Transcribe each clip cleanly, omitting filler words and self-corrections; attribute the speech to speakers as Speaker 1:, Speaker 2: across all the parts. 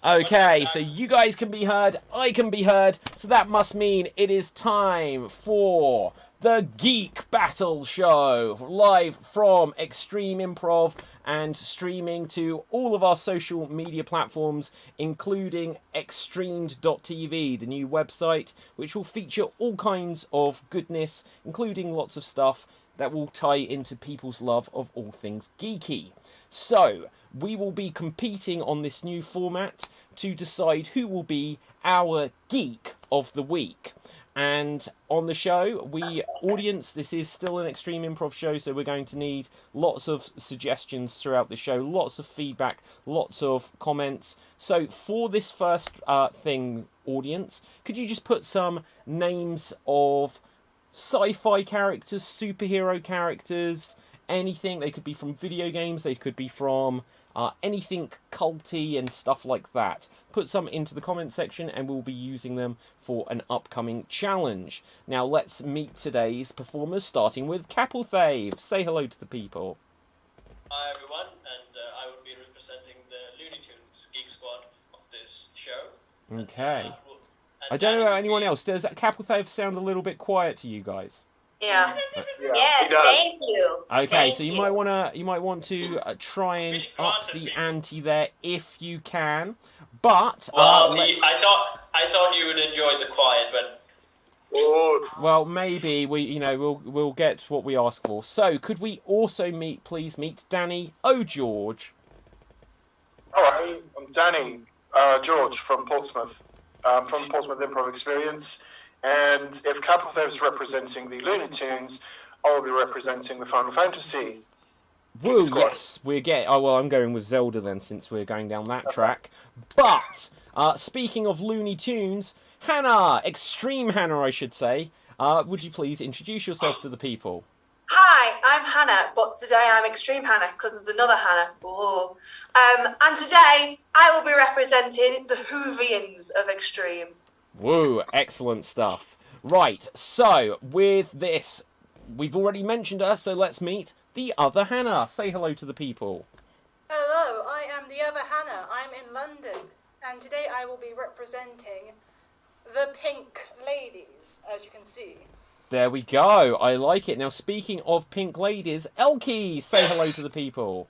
Speaker 1: Okay, so you guys can be heard, I can be heard, so that must mean it is time for the Geek Battle Show, live from Extreme Improv and streaming to all of our social media platforms, including Xstreamed.tv, the new website, which will feature all kinds of goodness, including lots of stuff that will tie into people's love of all things geeky. So, we will be competing on this new format to decide who will be our Geek of the Week. And on the show, audience, this is still an Extreme Improv show, so we're going to need lots of suggestions throughout the show, lots of feedback, lots of comments. So for this first thing, audience, could you just put some names of sci-fi characters, superhero characters, anything? They could be from video games, they could be from anything culty and stuff like that. Put some into the comment section and we'll be using them for an upcoming challenge. Now let's meet today's performers, starting with Capelthave. Say hello to the people.
Speaker 2: Hi everyone, and I will be representing the Looney Tunes Geek Squad of this show.
Speaker 1: Okay. I don't know about anyone else. Does Capelthave sound a little bit quiet to you guys?
Speaker 3: Yeah. Yes, thank you.
Speaker 1: Okay, so you might want to try and up the ante there if you can. But
Speaker 2: well, I thought you would enjoy the quiet, but
Speaker 1: Well, maybe we'll get what we ask for. So, could we also please meet Danny O'George?
Speaker 4: Hello, I'm Danny George from Portsmouth, from Portsmouth Improv Experience, and if Capelthev's representing the Looney Tunes, I will be representing the Final Fantasy.
Speaker 1: Woo, yes, I'm going with Zelda then, since we're going down that track. But speaking of Looney Tunes, Hannah, Extreme Hannah, I should say. Would you please introduce yourself to the people?
Speaker 5: Hi, I'm Hannah, but today I'm Extreme Hannah because there's another Hannah. Whoa. And today I will be representing the Whovians of Extreme.
Speaker 1: Woo, excellent stuff. Right, so with this, we've already mentioned her, so let's meet the other Hannah. Say hello to the people.
Speaker 6: Hello, I am the other Hannah. I'm in London, and today I will be representing the Pink Ladies, as you can see.
Speaker 1: There we go. I like it. Now, speaking of Pink Ladies, Elkie, say hello to the people.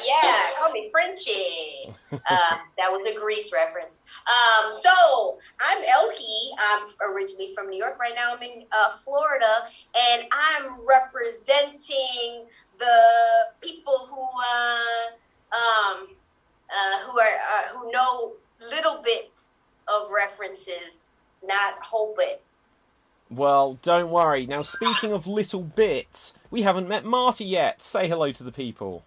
Speaker 3: Yeah, call me Frenchie. That was a Grease reference. So I'm Elkie. I'm originally from New York. Right now I'm in Florida, and I'm representing the people who know little bits of references, not whole bits.
Speaker 1: Well, don't worry. Now, speaking of little bits, we haven't met Marty yet. Say hello to the people.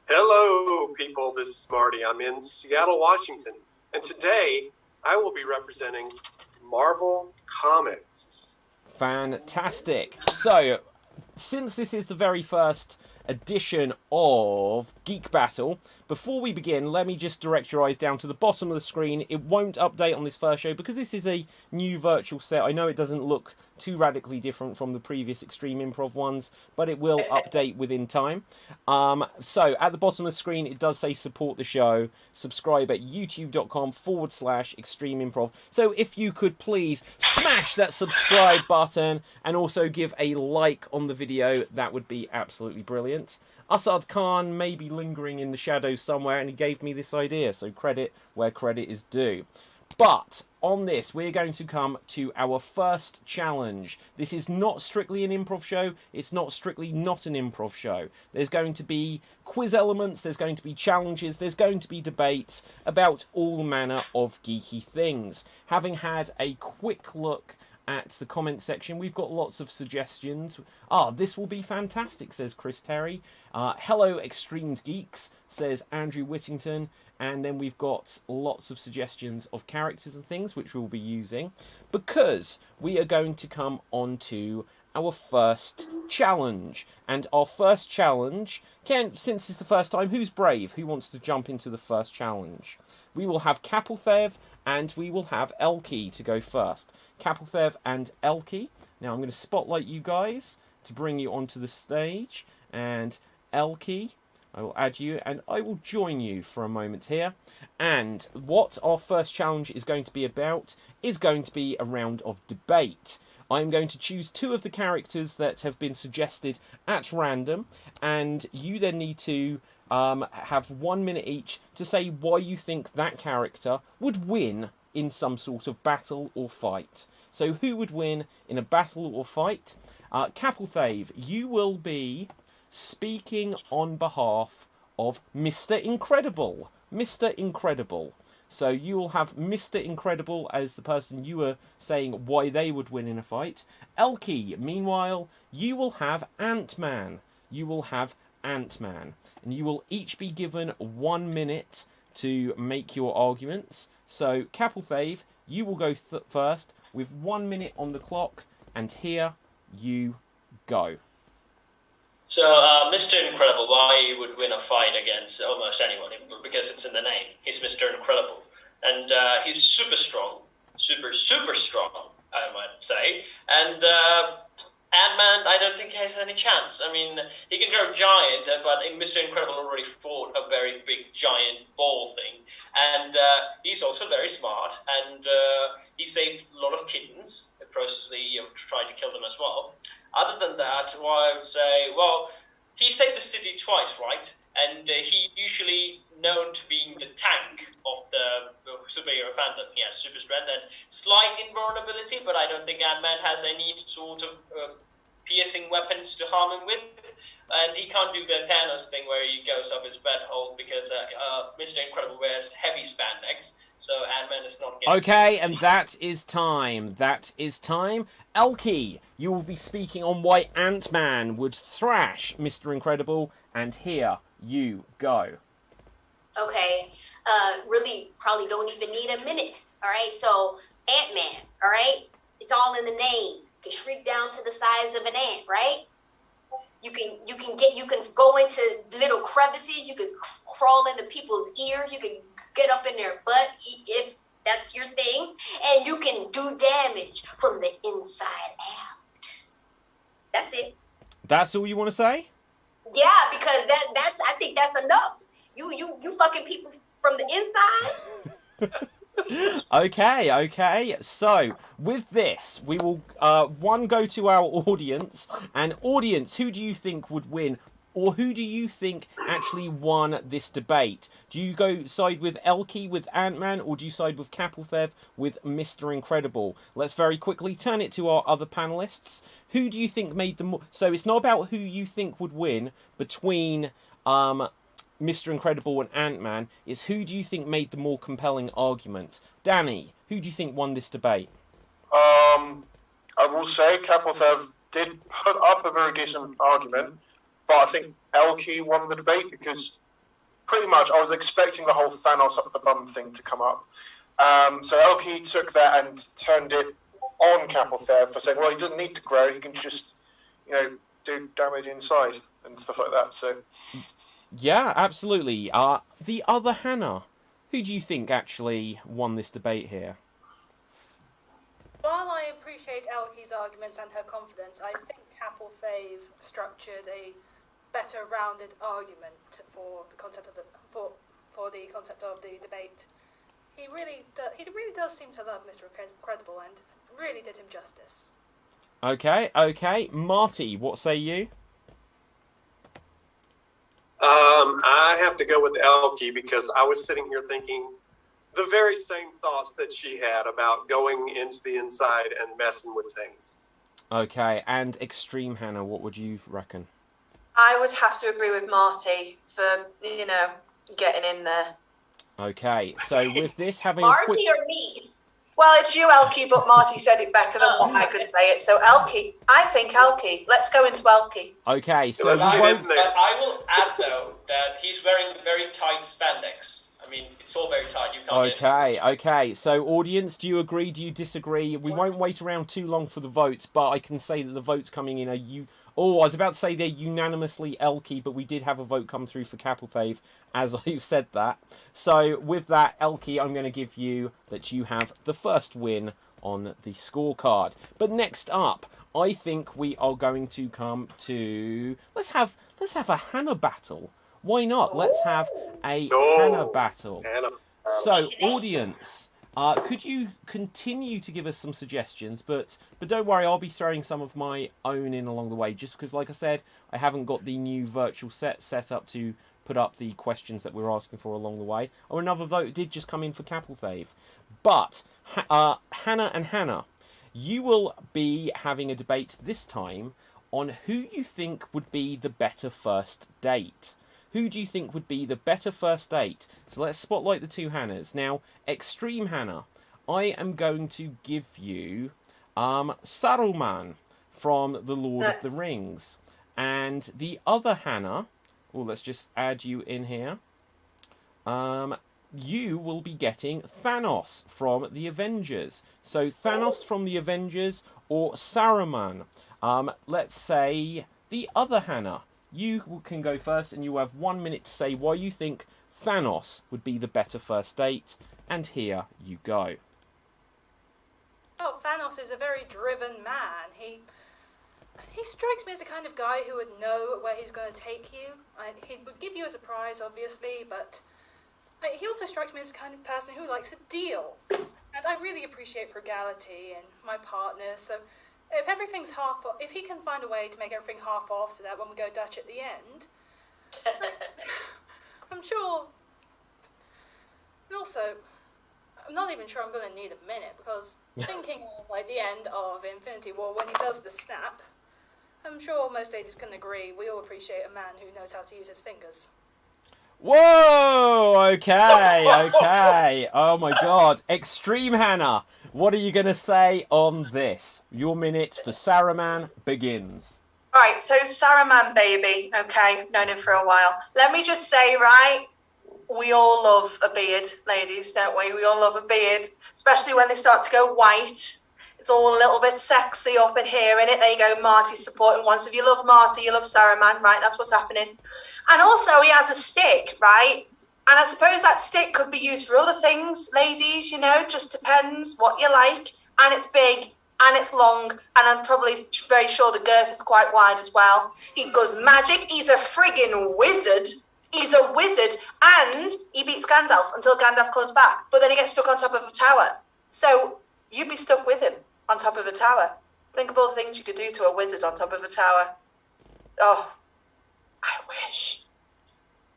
Speaker 7: Hello, people. This is Marty. I'm in Seattle, Washington. And today, I will be representing Marvel Comics.
Speaker 1: Fantastic. So, since this is the very first edition of Geek Battle, before we begin, let me just direct your eyes down to the bottom of the screen. It won't update on this first show because this is a new virtual set. I know it doesn't look too radically different from the previous Extreme Improv ones, but it will update within time. So at the bottom of the screen, it does say support the show. Subscribe at youtube.com/Extreme Improv. So if you could please smash that subscribe button and also give a like on the video, that would be absolutely brilliant. Asad Khan may be lingering in the shadows somewhere, and he gave me this idea, so credit where credit is due. But on this, we're going to come to our first challenge. This is not strictly an improv show. It's not strictly not an improv show. There's going to be quiz elements. There's going to be challenges. There's going to be debates about all manner of geeky things. Having had a quick look at the comment section, we've got lots of suggestions. This will be fantastic, says Chris Terry. Hello, Xstreamed Geeks, says Andrew Whittington. And then we've got lots of suggestions of characters and things which we'll be using, because we are going to come on to our first challenge. And our first challenge, since it's the first time, who's brave? Who wants to jump into the first challenge? We will have Capelthev and we will have Elkie to go first. Capelthev and Elkie. Now I'm going to spotlight you guys to bring you onto the stage. And Elkie, I will add you and I will join you for a moment here. And what our first challenge is going to be about is going to be a round of debate. I'm going to choose two of the characters that have been suggested at random, and you then need to have 1 minute each to say why you think that character would win in some sort of battle or fight. So who would win in a battle or fight? Capelthave, you will be speaking on behalf of Mr. Incredible. Mr. Incredible. So you will have Mr. Incredible as the person you were saying why they would win in a fight. Elkie, meanwhile, you will have Ant-Man. You will have Ant-Man. And you will each be given 1 minute to make your arguments. So, Capelthave, you will go first with 1 minute on the clock. And here you go.
Speaker 2: So, Mr. Incredible, why he would win a fight against almost anyone? Because it's in the name. He's Mr. Incredible. And he's super strong. Super strong, I might say. And Ant-Man, I don't think he has any chance. I mean, he can go giant, but Mr. Incredible already fought a very big, giant ball thing. And he's also very smart. And he saved a lot of kittens. The process of trying to kill them as well. Other than that, well, I would say, well, he saved the city twice, right? And he usually known to being the tank of superhero fandom. He has super strength and slight invulnerability, but I don't think Ant-Man has any sort of piercing weapons to harm him with. And he can't do the Thanos thing where he goes up his butthole because Mr. Incredible wears heavy spandex. So Ant-Man is not getting...
Speaker 1: Okay, and that is time. That is time. Elkie, you will be speaking on why Ant-Man would thrash Mr. Incredible, and here you go.
Speaker 3: Okay, really probably don't even need a minute. All right, so Ant-Man. All right, it's all in the name. You can shrink down to the size of an ant, right? You can go into little crevices. You can crawl into people's ears. You can get up in their butt if that's your thing, and you can do damage from the inside out. That's it. That's
Speaker 1: all you want to say?
Speaker 3: Yeah, because that's I think that's enough. You fucking people from the inside.
Speaker 1: Okay. So, with this, we will, go to our audience. And audience, who do you think would win? Or who do you think actually won this debate? Do you go side with Elkie with Ant-Man, or do you side with Kapulthev with Mr. Incredible? Let's very quickly turn it to our other panelists. Who do you think made the more... So, it's not about who you think would win between... Mr. Incredible and Ant-Man, is who do you think made the more compelling argument? Danny, who do you think won this debate?
Speaker 4: I will say Kapulthev did put up a very decent argument, but I think Elkie won the debate because pretty much I was expecting the whole Thanos up the bum thing to come up. So Elkie took that and turned it on Kapulthev for saying, well, he doesn't need to grow, he can just, do damage inside and stuff like that, so...
Speaker 1: Yeah, absolutely. The other Hannah, who do you think actually won this debate here?
Speaker 6: While I appreciate Elkie's arguments and her confidence, I think Kapulthev structured a better rounded argument for the concept of the concept of the debate. He really does seem to love Mr. Incredible and really did him justice.
Speaker 1: Okay. Marty, what say you?
Speaker 7: I have to go with Elkie because I was sitting here thinking the very same thoughts that she had about going into the inside and messing with things.
Speaker 1: Okay, and Extreme Hannah, what would you reckon?
Speaker 5: I would have to agree with Marty for, getting in there.
Speaker 1: Okay, so with this having
Speaker 3: Marty
Speaker 1: a quick...
Speaker 3: or me?
Speaker 5: Well, it's you, Elkie, but Marty said it better than what I could say it. So Elkie, I think Elkie. Let's go into Elkie.
Speaker 1: Okay, so
Speaker 7: Let's
Speaker 1: we
Speaker 7: get
Speaker 1: won't...
Speaker 7: in there.
Speaker 2: But I will add, though, that he's wearing very tight spandex. I mean, it's all very tight. You can't
Speaker 1: Okay. So, audience, do you agree? Do you disagree? We won't wait around too long for the votes, but I can say that the votes coming in are I was about to say they're unanimously Elkie, but we did have a vote come through for Kapulthev, as I said that. So, with that, Elkie, I'm going to give you that you have the first win on the scorecard. But next up, I think we are going to come to... Let's have a Hannah battle. Why not? Let's have a Hannah battle.
Speaker 7: Hannah.
Speaker 1: So, audience, could you continue to give us some suggestions? But don't worry, I'll be throwing some of my own in along the way, just because, like I said, I haven't got the new virtual set up to put up the questions that we're asking for along the way. Oh, another vote did just come in for Kapulthev. But, Hannah and Hannah, you will be having a debate this time on who you think would be the better first date. Who do you think would be the better first date? So let's spotlight the two Hannahs. Now, Extreme Hannah, I am going to give you Saruman from The Lord of the Rings. And the other Hannah, let's just add you in here. You will be getting Thanos from the Avengers. So Thanos from the Avengers or Saruman. Let's say the other Hannah. You can go first, and you have 1 minute to say why you think Thanos would be the better first date. And here you go.
Speaker 6: Oh, Thanos is a very driven man. He strikes me as the kind of guy who would know where he's going to take you. He would give you a surprise, obviously, but he also strikes me as the kind of person who likes a deal. And I really appreciate frugality in my partner, so... If he can find a way to make everything half off so that when we go Dutch at the end, I'm sure. And also, I'm not even sure I'm going to need a minute, because thinking of like the end of Infinity War when he does the snap, I'm sure most ladies can agree we all appreciate a man who knows how to use his fingers.
Speaker 1: Whoa! Okay. Oh my God. Extreme Hannah, what are you going to say on this? Your minute for Saruman begins.
Speaker 5: Right, so Saruman, baby, okay, known him for a while. Let me just say, right, we all love a beard, ladies, don't we? We all love a beard, especially when they start to go white. It's all a little bit sexy up in here, innit? There you go, Marty's supporting one. So if you love Marty, you love Saruman, right? That's what's happening. And also, he has a stick, right? And I suppose that stick could be used for other things, ladies, you know, just depends what you like. And it's big, and it's long, and I'm probably very sure the girth is quite wide as well. He goes magic. He's a friggin' wizard. He's a wizard, and he beats Gandalf until Gandalf comes back. But then he gets stuck on top of a tower. So you'd be stuck with him on top of a tower. Think of all the things you could do to a wizard on top of a tower. Oh, I wish.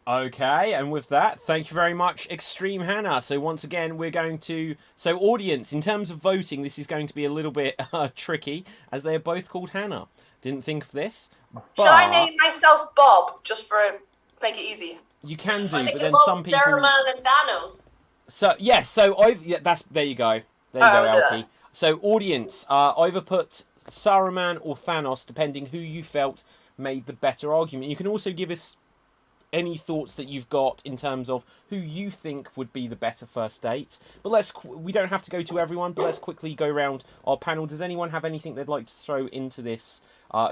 Speaker 1: Okay, and with that, thank you very much, Extreme Hannah. So once again, we're going to... So audience, in terms of voting, this is going to be a little bit tricky, as they are both called Hannah. Didn't think of this, but...
Speaker 5: Shall I name myself Bob, just for make it easy?
Speaker 1: You can do,
Speaker 3: I think
Speaker 1: but then
Speaker 3: about
Speaker 1: some people...
Speaker 3: Saruman and Thanos.
Speaker 1: So, yes, so I've... Yeah, that's... There you go. There you
Speaker 5: Oh,
Speaker 1: go,
Speaker 5: yeah.
Speaker 1: Alki. So audience, either put Saruman or Thanos, depending who you felt made the better argument. You can also give us any thoughts that you've got in terms of who you think would be the better first date. But we don't have to go to everyone, but let's quickly go around our panel. Does anyone have anything they'd like to throw into this?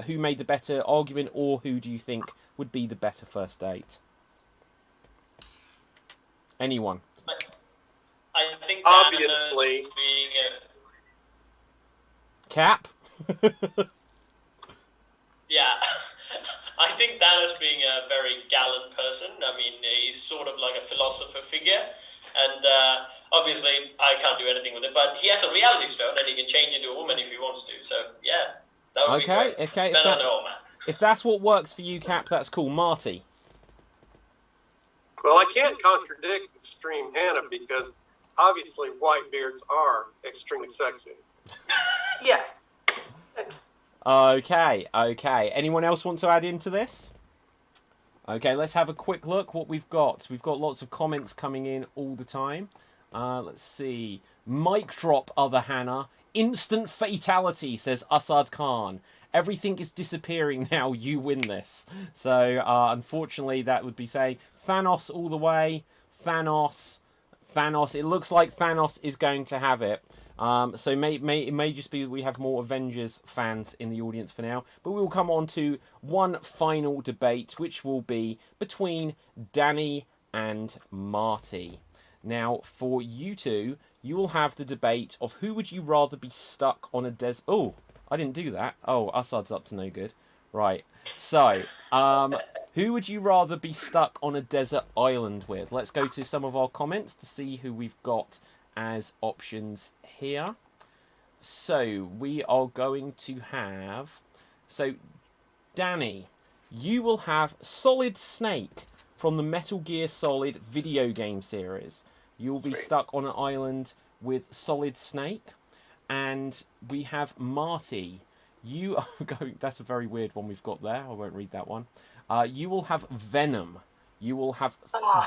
Speaker 1: Who made the better argument, or who do you think would be the better first date? Anyone?
Speaker 2: I think
Speaker 7: Obviously.
Speaker 2: being
Speaker 1: Cap?
Speaker 2: yeah, I think Thanos being a very gallant person. I mean, he's sort of like a philosopher figure, and obviously I can't do anything with it. But he has a reality stone that he can change into a woman if he wants to. So yeah, that would be great.
Speaker 1: Okay.
Speaker 2: Better than old man.
Speaker 1: If that's what works for you, Cap, that's cool. Marty?
Speaker 7: Well, I can't contradict Extreme Hannah because obviously white beards are extremely sexy.
Speaker 5: Yeah. Thanks.
Speaker 1: Okay. Anyone else want to add into this? Okay, let's have a quick look what we've got. We've got lots of comments coming in all the time. Let's see. Mic drop, other Hannah. Instant fatality, says Asad Khan. Everything is disappearing now. You win this. So, unfortunately, that would be saying Thanos all the way. Thanos. It looks like Thanos is going to have it. So it may just be that we have more Avengers fans in the audience for now. But we will come on to one final debate, which will be between Danny and Marty. Now, for you two, you will have the debate of who would you rather be stuck on a desert... Oh, I didn't do that. Oh, Assad's up to no good. Right. So, who would you rather be stuck on a desert island with? Let's go to some of our comments to see who we've got as options here. So we are going to have... So, Danny, you will have Solid Snake from the Metal Gear Solid video game series. You will be stuck on an island with Solid Snake. And we have Marty. You are going... That's a very weird one we've got there. I won't read that one. You will have Venom. You will have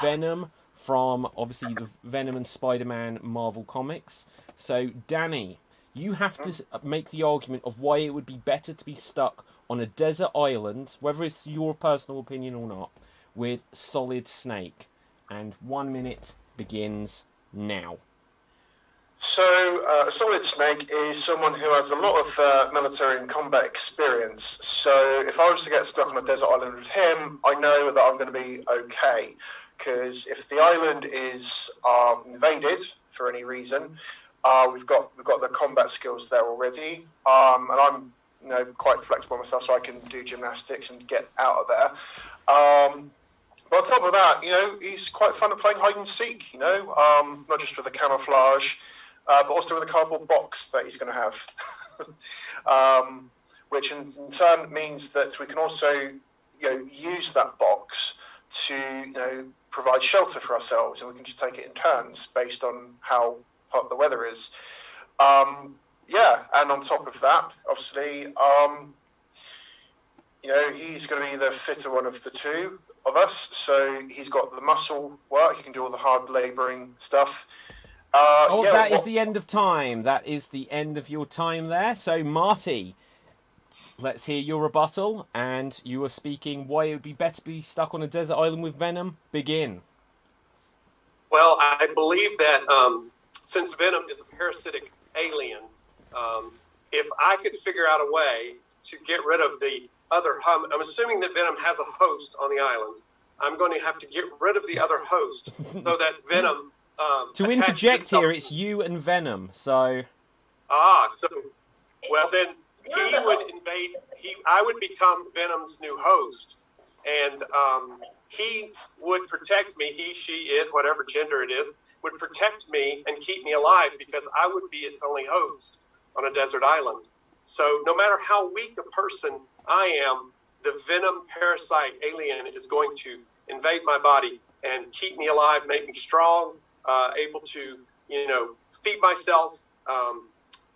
Speaker 1: Venom from, obviously, the Venom and Spider-Man Marvel comics. So, Danny, you have to make the argument of why it would be better to be stuck on a desert island, whether it's your personal opinion or not, with Solid Snake. And 1 minute begins now.
Speaker 4: So, Solid Snake is someone who has a lot of military and combat experience. So, if I was to get stuck on a desert island with him, I know that I'm going to be okay. Because if the island is invaded for any reason, we've got the combat skills there already, and I'm quite flexible myself, so I can do gymnastics and get out of there. But on top of that, he's quite fun at playing hide and seek. Not just with the camouflage, but also with the cardboard box that he's going to have, which in turn means that we can also use that box to provide shelter for ourselves, and we can just take it in turns based on how hot the weather is. Yeah, and on top of that, obviously, he's going to be the fitter one of the two of us. So he's got the muscle work. He can do all the hard labouring stuff.
Speaker 1: That is the end of time. That is the end of your time there. So, Marty, let's hear your rebuttal. And you were speaking why it would be better to be stuck on a desert island with Venom. Begin.
Speaker 7: Well, I believe that since Venom is a parasitic alien, if I could figure out a way to get rid of the other I'm assuming that Venom has a host on the island. I'm going to have to get rid of the other host so that Venom...
Speaker 1: to interject here, it's you and Venom, so...
Speaker 7: Well, then he would invade... I would become Venom's new host, and he would protect me, he, she, it, whatever gender it is, would protect me and keep me alive because I would be its only host on a desert island. So no matter how weak a person I am, the Venom parasite alien is going to invade my body and keep me alive, make me strong, able to, feed myself,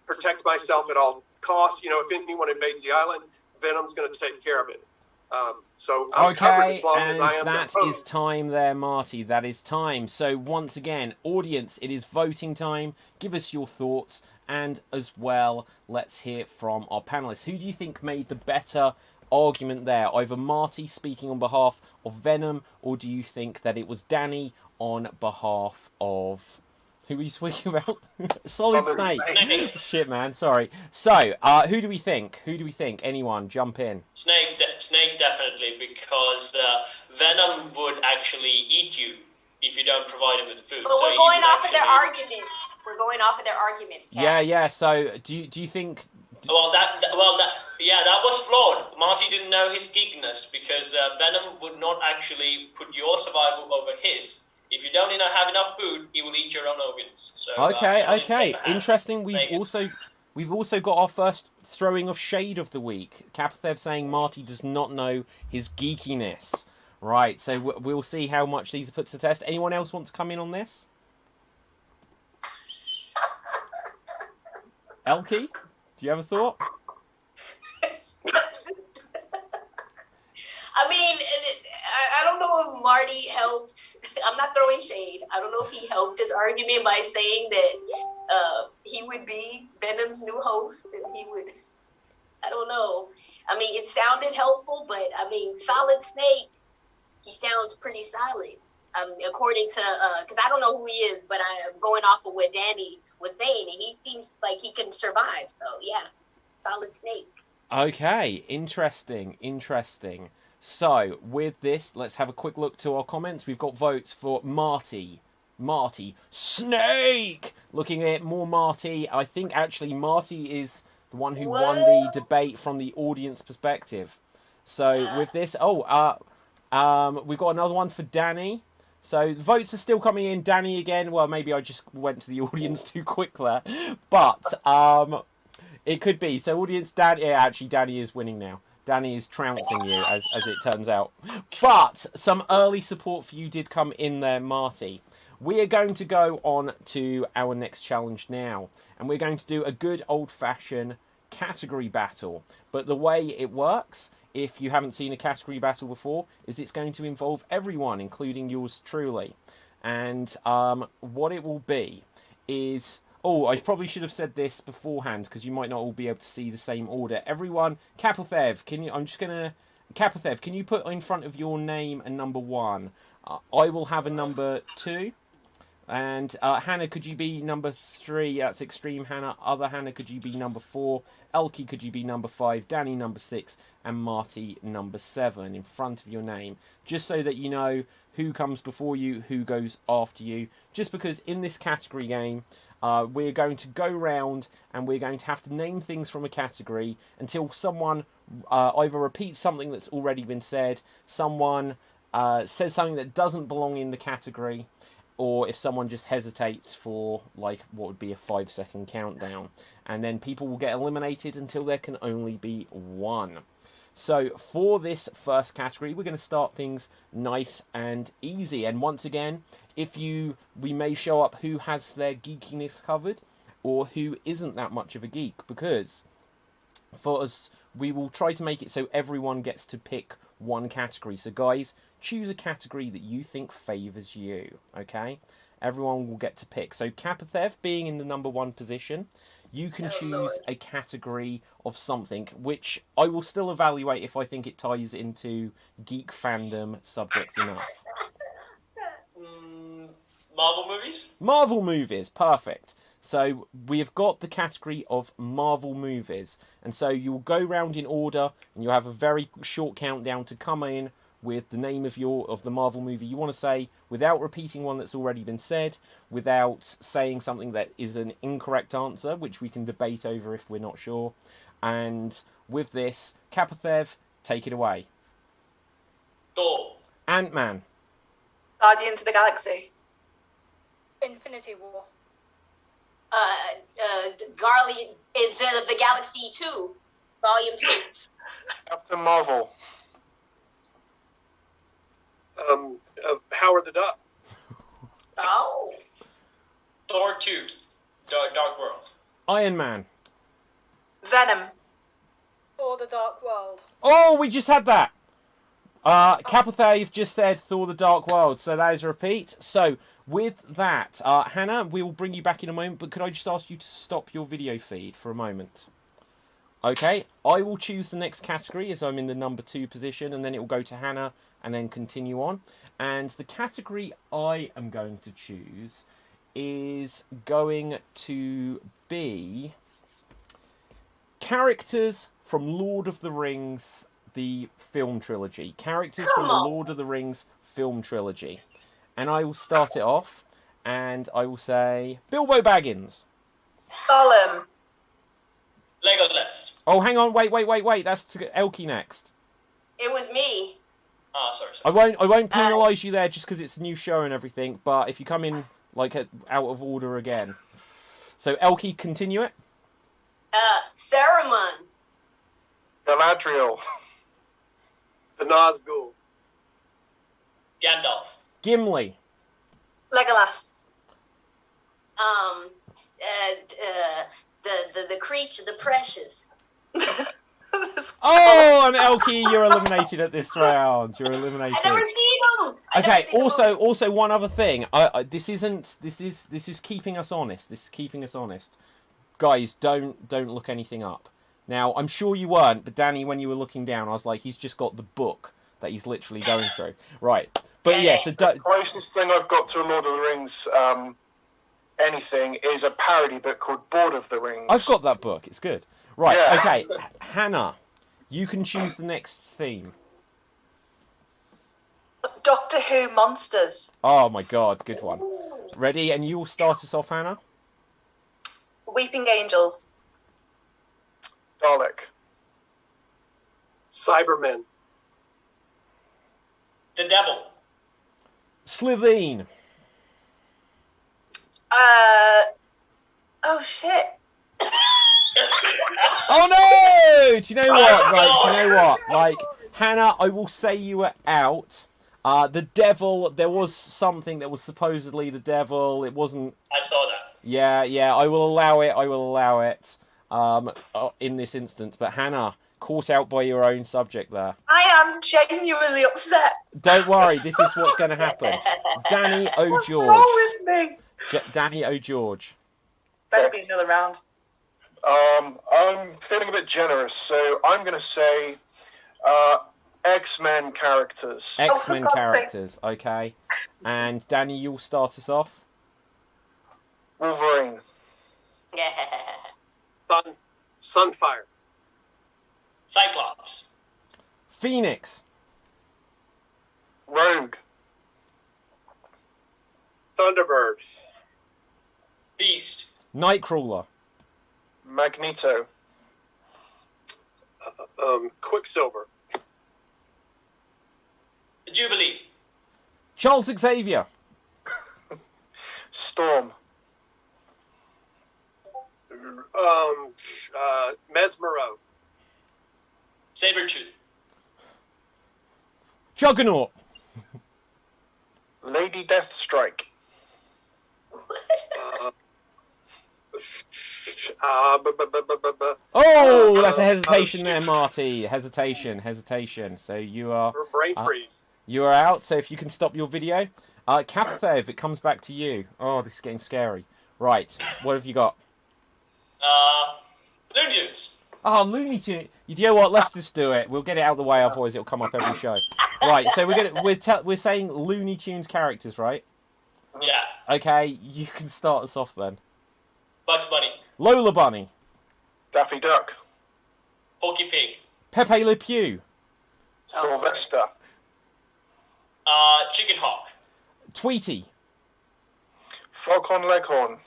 Speaker 7: protect myself at all costs. If anyone invades the island, Venom's going to take care of it. So I'm covered as long as I am.
Speaker 1: That is time there, Marty. That is time. So once again, audience, it is voting time. Give us your thoughts. And as well, let's hear from our panelists. Who do you think made the better argument there? Either Marty speaking on behalf of Venom, or do you think that it was Danny on behalf of... Who were you speaking about? Solid Snake. Shit, man. Sorry. So, who do we think? Anyone? Jump in.
Speaker 2: Snake definitely, because Venom would actually eat you if you don't provide him with food.
Speaker 3: But we're going off of their arguments.
Speaker 1: Yeah. So, do you think?
Speaker 2: That was flawed. Marty didn't know his geekness because Venom would not actually put your survival over his. If you don't have enough food, he will eat your own organs. So,
Speaker 1: okay. Interesting. We've also got our first throwing of shade of the week. Kapathev saying Marty does not know his geekiness. Right. So we'll see how much these are put to the test. Anyone else want to come in on this? Elkie, do you have a thought?
Speaker 3: I mean, I don't know if Marty helped. I'm not throwing shade. I don't know if he helped his argument by saying that he would be Venom's new host, and he would. I don't know. I mean, it sounded helpful, but I mean, Solid Snake, he sounds pretty solid. According to, because I don't know who he is, but I'm going off of what Danny was saying, and he seems like he can survive. So yeah, Solid Snake.
Speaker 1: Okay, interesting. So, with this, let's have a quick look to our comments. We've got votes for Marty, Snake! Looking at more Marty, I think actually Marty is the one who won the debate from the audience perspective. So, with this, we've got another one for Danny. So, the votes are still coming in. Danny again. Well, maybe I just went to the audience too quick there. But, it could be. So, audience, Danny is winning now. Danny is trouncing you, as it turns out. But some early support for you did come in there, Marty. We are going to go on to our next challenge now. And we're going to do a good old-fashioned category battle. But the way it works, if you haven't seen a category battle before, is it's going to involve everyone, including yours truly. And what it will be is... Oh, I probably should have said this beforehand because you might not all be able to see the same order. Everyone, Kapathev, Kapathev, can you put in front of your name a number 1? I will have a number 2. And Hannah, could you be number 3? That's Extreme Hannah. Other Hannah, could you be number 4? Elkie, could you be number 5? Danny, number 6. And Marty, number 7 in front of your name. Just so that you know who comes before you, who goes after you. Just because in this category game... we're going to go round and we're going to have to name things from a category until someone either repeats something that's already been said, someone says something that doesn't belong in the category, or if someone just hesitates for like what would be a 5-second countdown. And then people will get eliminated until there can only be one. So for this first category, we're going to start things nice and easy. And once again, we may show up who has their geekiness covered or who isn't that much of a geek, because for us, we will try to make it so everyone gets to pick one category. So guys, choose a category that you think favours you, okay? Everyone will get to pick. So Kapathev being in the number 1 position, you can choose a category of something, which I will still evaluate if I think it ties into geek fandom subjects enough.
Speaker 2: Marvel movies?
Speaker 1: Marvel movies, perfect. So we have got the category of Marvel movies. And so you'll go round in order and you'll have a very short countdown to come in with the name of the Marvel movie you want to say, without repeating one that's already been said, without saying something that is an incorrect answer, which we can debate over if we're not sure. And with this, Kapathev, take it away.
Speaker 2: Thor.
Speaker 1: Ant-Man.
Speaker 5: Guardians of the Galaxy.
Speaker 6: Infinity War.
Speaker 3: Guardians of the Galaxy 2, Volume 2.
Speaker 4: Captain Marvel.
Speaker 7: Howard the Duck.
Speaker 3: Oh.
Speaker 2: Thor 2. Dark World.
Speaker 1: Iron Man.
Speaker 5: Venom.
Speaker 6: Or The Dark World.
Speaker 1: Oh, we just had that. Kapathev just said Thor the Dark World, so that is a repeat. So with that, Hannah, we will bring you back in a moment, but could I just ask you to stop your video feed for a moment? Okay, I will choose the next category as I'm in the number 2 position, and then it will go to Hannah and then continue on. And the category I am going to choose is going to be characters from Lord of the Rings, the film trilogy. Characters from the Lord of the Rings film trilogy. And I will start it off, and I will say Bilbo Baggins.
Speaker 5: Gollum.
Speaker 2: Legolas.
Speaker 1: Oh, hang on, wait. That's to Elkie next.
Speaker 3: It was me.
Speaker 2: Sorry.
Speaker 1: I won't penalise you there just because it's a new show and everything. But if you come in like out of order again, so Elkie, continue it.
Speaker 3: Saruman.
Speaker 4: Galadriel.
Speaker 7: The Nazgul.
Speaker 2: Gandalf.
Speaker 1: Gimli.
Speaker 5: Legolas.
Speaker 3: The creature, the precious.
Speaker 1: Oh, and Elkie, you're eliminated at this round. You're eliminated.
Speaker 3: I never seen them.
Speaker 1: Okay. Also, one other thing. This is keeping us honest. This is keeping us honest. Guys, don't look anything up. Now, I'm sure you weren't, but Danny, when you were looking down, I was like, he's just got the book that he's literally going through. Right. But yeah, so
Speaker 4: The closest thing I've got to a Lord of the Rings anything is a parody book called Board of the Rings.
Speaker 1: I've got that book. It's good. Right.
Speaker 4: Yeah.
Speaker 1: Okay. Hannah, you can choose the next theme.
Speaker 5: Doctor Who monsters.
Speaker 1: Oh my God, good one. Ready? And you will start us off, Hannah.
Speaker 5: Weeping Angels.
Speaker 4: Dalek.
Speaker 7: Cybermen.
Speaker 2: The Devil.
Speaker 1: Slitheen.
Speaker 5: Oh shit.
Speaker 1: Oh no! Do you know what? Right, do you know what? Like, Hannah, I will say you were out. The devil, there was something that was supposedly the devil. It wasn't.
Speaker 2: I saw that.
Speaker 1: Yeah, I will allow it. In this instance. But Hannah, caught out by your own subject there.
Speaker 5: I am genuinely upset.
Speaker 1: Don't worry, this is what's going to happen. Danny O.
Speaker 5: What's
Speaker 1: George.
Speaker 5: wrong with me?
Speaker 1: Danny O. George.
Speaker 5: Better be another round.
Speaker 4: I'm feeling a bit generous, so I'm going to say X-Men characters.
Speaker 1: X-Men
Speaker 5: for God's
Speaker 1: characters, okay. And Danny, you'll start us off.
Speaker 4: Wolverine.
Speaker 7: Sunfire.
Speaker 2: Cyclops.
Speaker 1: Phoenix.
Speaker 4: Rogue.
Speaker 7: Thunderbird.
Speaker 2: Beast.
Speaker 1: Nightcrawler.
Speaker 4: Magneto.
Speaker 7: Quicksilver.
Speaker 2: Jubilee.
Speaker 1: Charles Xavier.
Speaker 4: Storm.
Speaker 7: Mesmero.
Speaker 2: Sabretooth.
Speaker 1: Juggernaut.
Speaker 4: Lady Deathstrike.
Speaker 1: Oh, that's a hesitation there, Marty. Hesitation. So you are
Speaker 7: Brain freeze.
Speaker 1: you are out. So if you can stop your video, Capthev, it comes back to you. Oh, this is getting scary. Right, what have you got?
Speaker 2: Looney Tunes.
Speaker 1: Oh, Looney Tunes. You know what? Let's just do it. We'll get it out of the way, otherwise it'll come up every show. Right. So we're saying Looney Tunes characters, right?
Speaker 2: Yeah.
Speaker 1: Okay, you can start us off then.
Speaker 2: Bugs Bunny.
Speaker 1: Lola Bunny.
Speaker 4: Daffy Duck.
Speaker 2: Porky Pig.
Speaker 1: Pepe Le Pew.
Speaker 4: Sylvester.
Speaker 2: Chicken Hawk.
Speaker 1: Tweety.
Speaker 4: Foghorn Leghorn.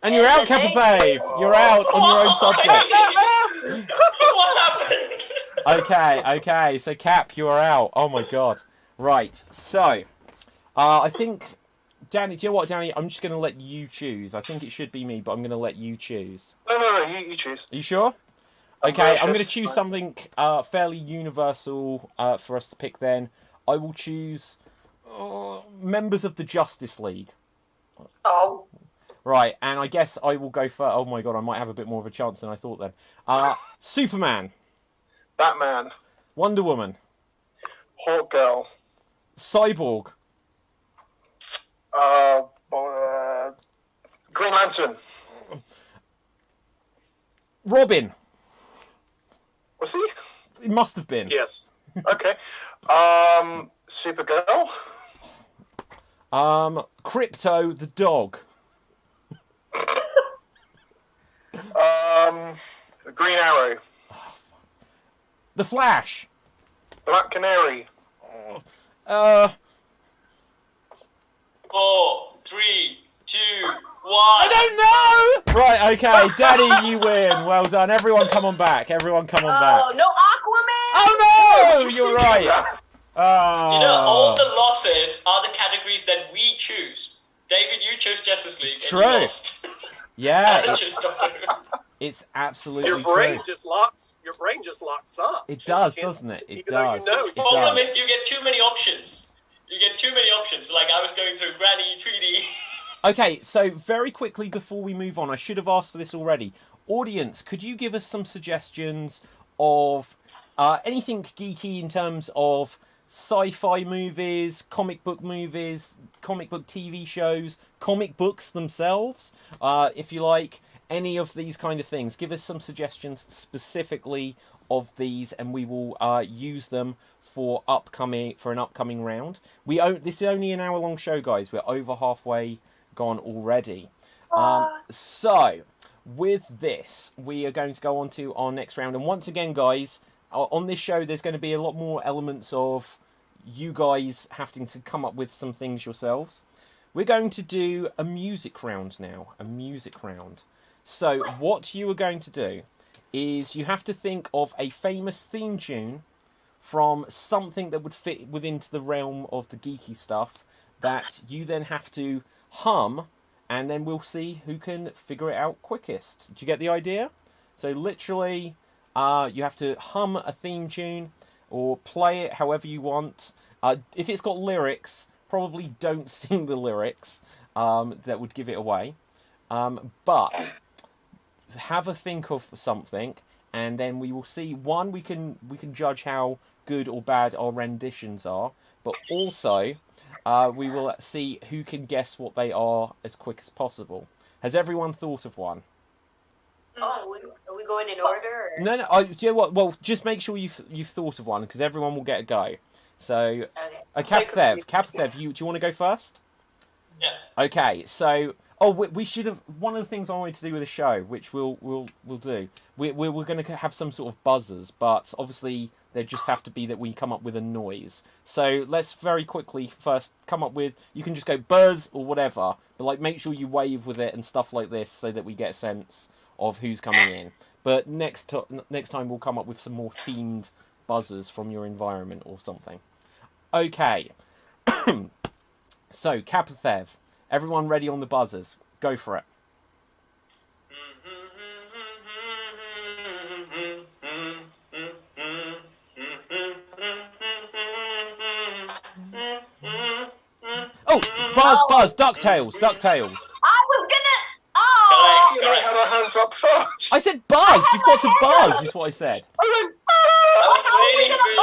Speaker 1: And you're out, Capthev. You're out on your own subject.
Speaker 2: What happened?
Speaker 1: Okay. So Cap, you are out. Oh my god. Right. So, I think, Danny. Do you know what, Danny? I'm just going to let you choose. I think it should be me, but I'm going to let you choose.
Speaker 4: No, you choose.
Speaker 1: Are you sure? Okay, I'm going to choose something fairly universal for us to pick. Then I will choose members of the Justice League.
Speaker 5: Oh.
Speaker 1: Right, and I guess I will go for... Oh my god, I might have a bit more of a chance than I thought then. Superman.
Speaker 4: Batman.
Speaker 1: Wonder Woman.
Speaker 4: Hawkgirl.
Speaker 1: Cyborg.
Speaker 4: Green Lantern.
Speaker 1: Robin.
Speaker 4: Was he?
Speaker 1: It must have been.
Speaker 7: Yes.
Speaker 4: Okay. Supergirl.
Speaker 1: Crypto the dog.
Speaker 4: Green Arrow.
Speaker 1: The Flash.
Speaker 4: Black Canary.
Speaker 2: 4, 3, 2, 1.
Speaker 1: I don't know! Right, okay, Daddy, you win. Well done. Everyone come on back. Everyone come on back.
Speaker 3: Oh, no Aquaman!
Speaker 1: Oh no! You're right. Oh.
Speaker 2: You know, all the losses are the categories that we choose. David, you chose Justice League.
Speaker 1: It's
Speaker 2: and
Speaker 1: true.
Speaker 2: You lost.
Speaker 1: Yeah,
Speaker 2: I chose Doctor Who.
Speaker 1: it's absolutely
Speaker 7: Your brain
Speaker 1: true.
Speaker 7: just locks. Your brain just locks up.
Speaker 1: It does,
Speaker 7: You can't-
Speaker 1: doesn't it? It
Speaker 7: even though
Speaker 1: does.
Speaker 7: You know,
Speaker 1: It
Speaker 2: The problem
Speaker 1: does.
Speaker 2: is you get too many options. Like I was going through Granny, Tweety.
Speaker 1: Okay, so very quickly before we move on, I should have asked for this already. Audience, could you give us some suggestions of anything geeky in terms of sci-fi movies, comic book TV shows, comic books themselves, if you like, any of these kind of things. Give us some suggestions specifically of these, and we will use them for an upcoming round. This is only an hour-long show, guys. We're over halfway gone already. So, with this, we are going to go on to our next round. And once again, guys, on this show, there's going to be a lot more elements of you guys having to come up with some things yourselves. We're going to do a music round now. A music round. So, what you are going to do is you have to think of a famous theme tune from something that would fit within the realm of the geeky stuff that you then have to hum, and then we'll see who can figure it out quickest. Do you get the idea? So literally, you have to hum a theme tune or play it however you want. If it's got lyrics, probably don't sing the lyrics. That would give it away. But have a think of something, and then we will see. One, we can judge how good or bad our renditions are, but also we will see who can guess what they are as quick as possible. Has everyone thought of one?
Speaker 3: Oh, are we going in order? Or?
Speaker 1: No. Do you know what? Well, just make sure you've thought of one, because everyone will get a go. So,
Speaker 3: Okay.
Speaker 1: Capthev, do you want to go first?
Speaker 2: Yeah.
Speaker 1: Okay, so we should have, one of the things I wanted to do with the show, which we'll do. We're going to have some sort of buzzers, but obviously they just have to be that we come up with a noise. So let's very quickly first come up with, you can just go buzz or whatever, but like make sure you wave with it and stuff like this so that we get a sense of who's coming in. But next time we'll come up with some more themed buzzers from your environment or something. Okay. So, Capthev, everyone ready on the buzzers? Go for it. Buzz, DuckTales.
Speaker 3: I was gonna. Oh.
Speaker 2: Correct,
Speaker 4: You know, had our hands up first.
Speaker 1: I said buzz. You've got to buzz. Is what I said.
Speaker 2: I was waiting for you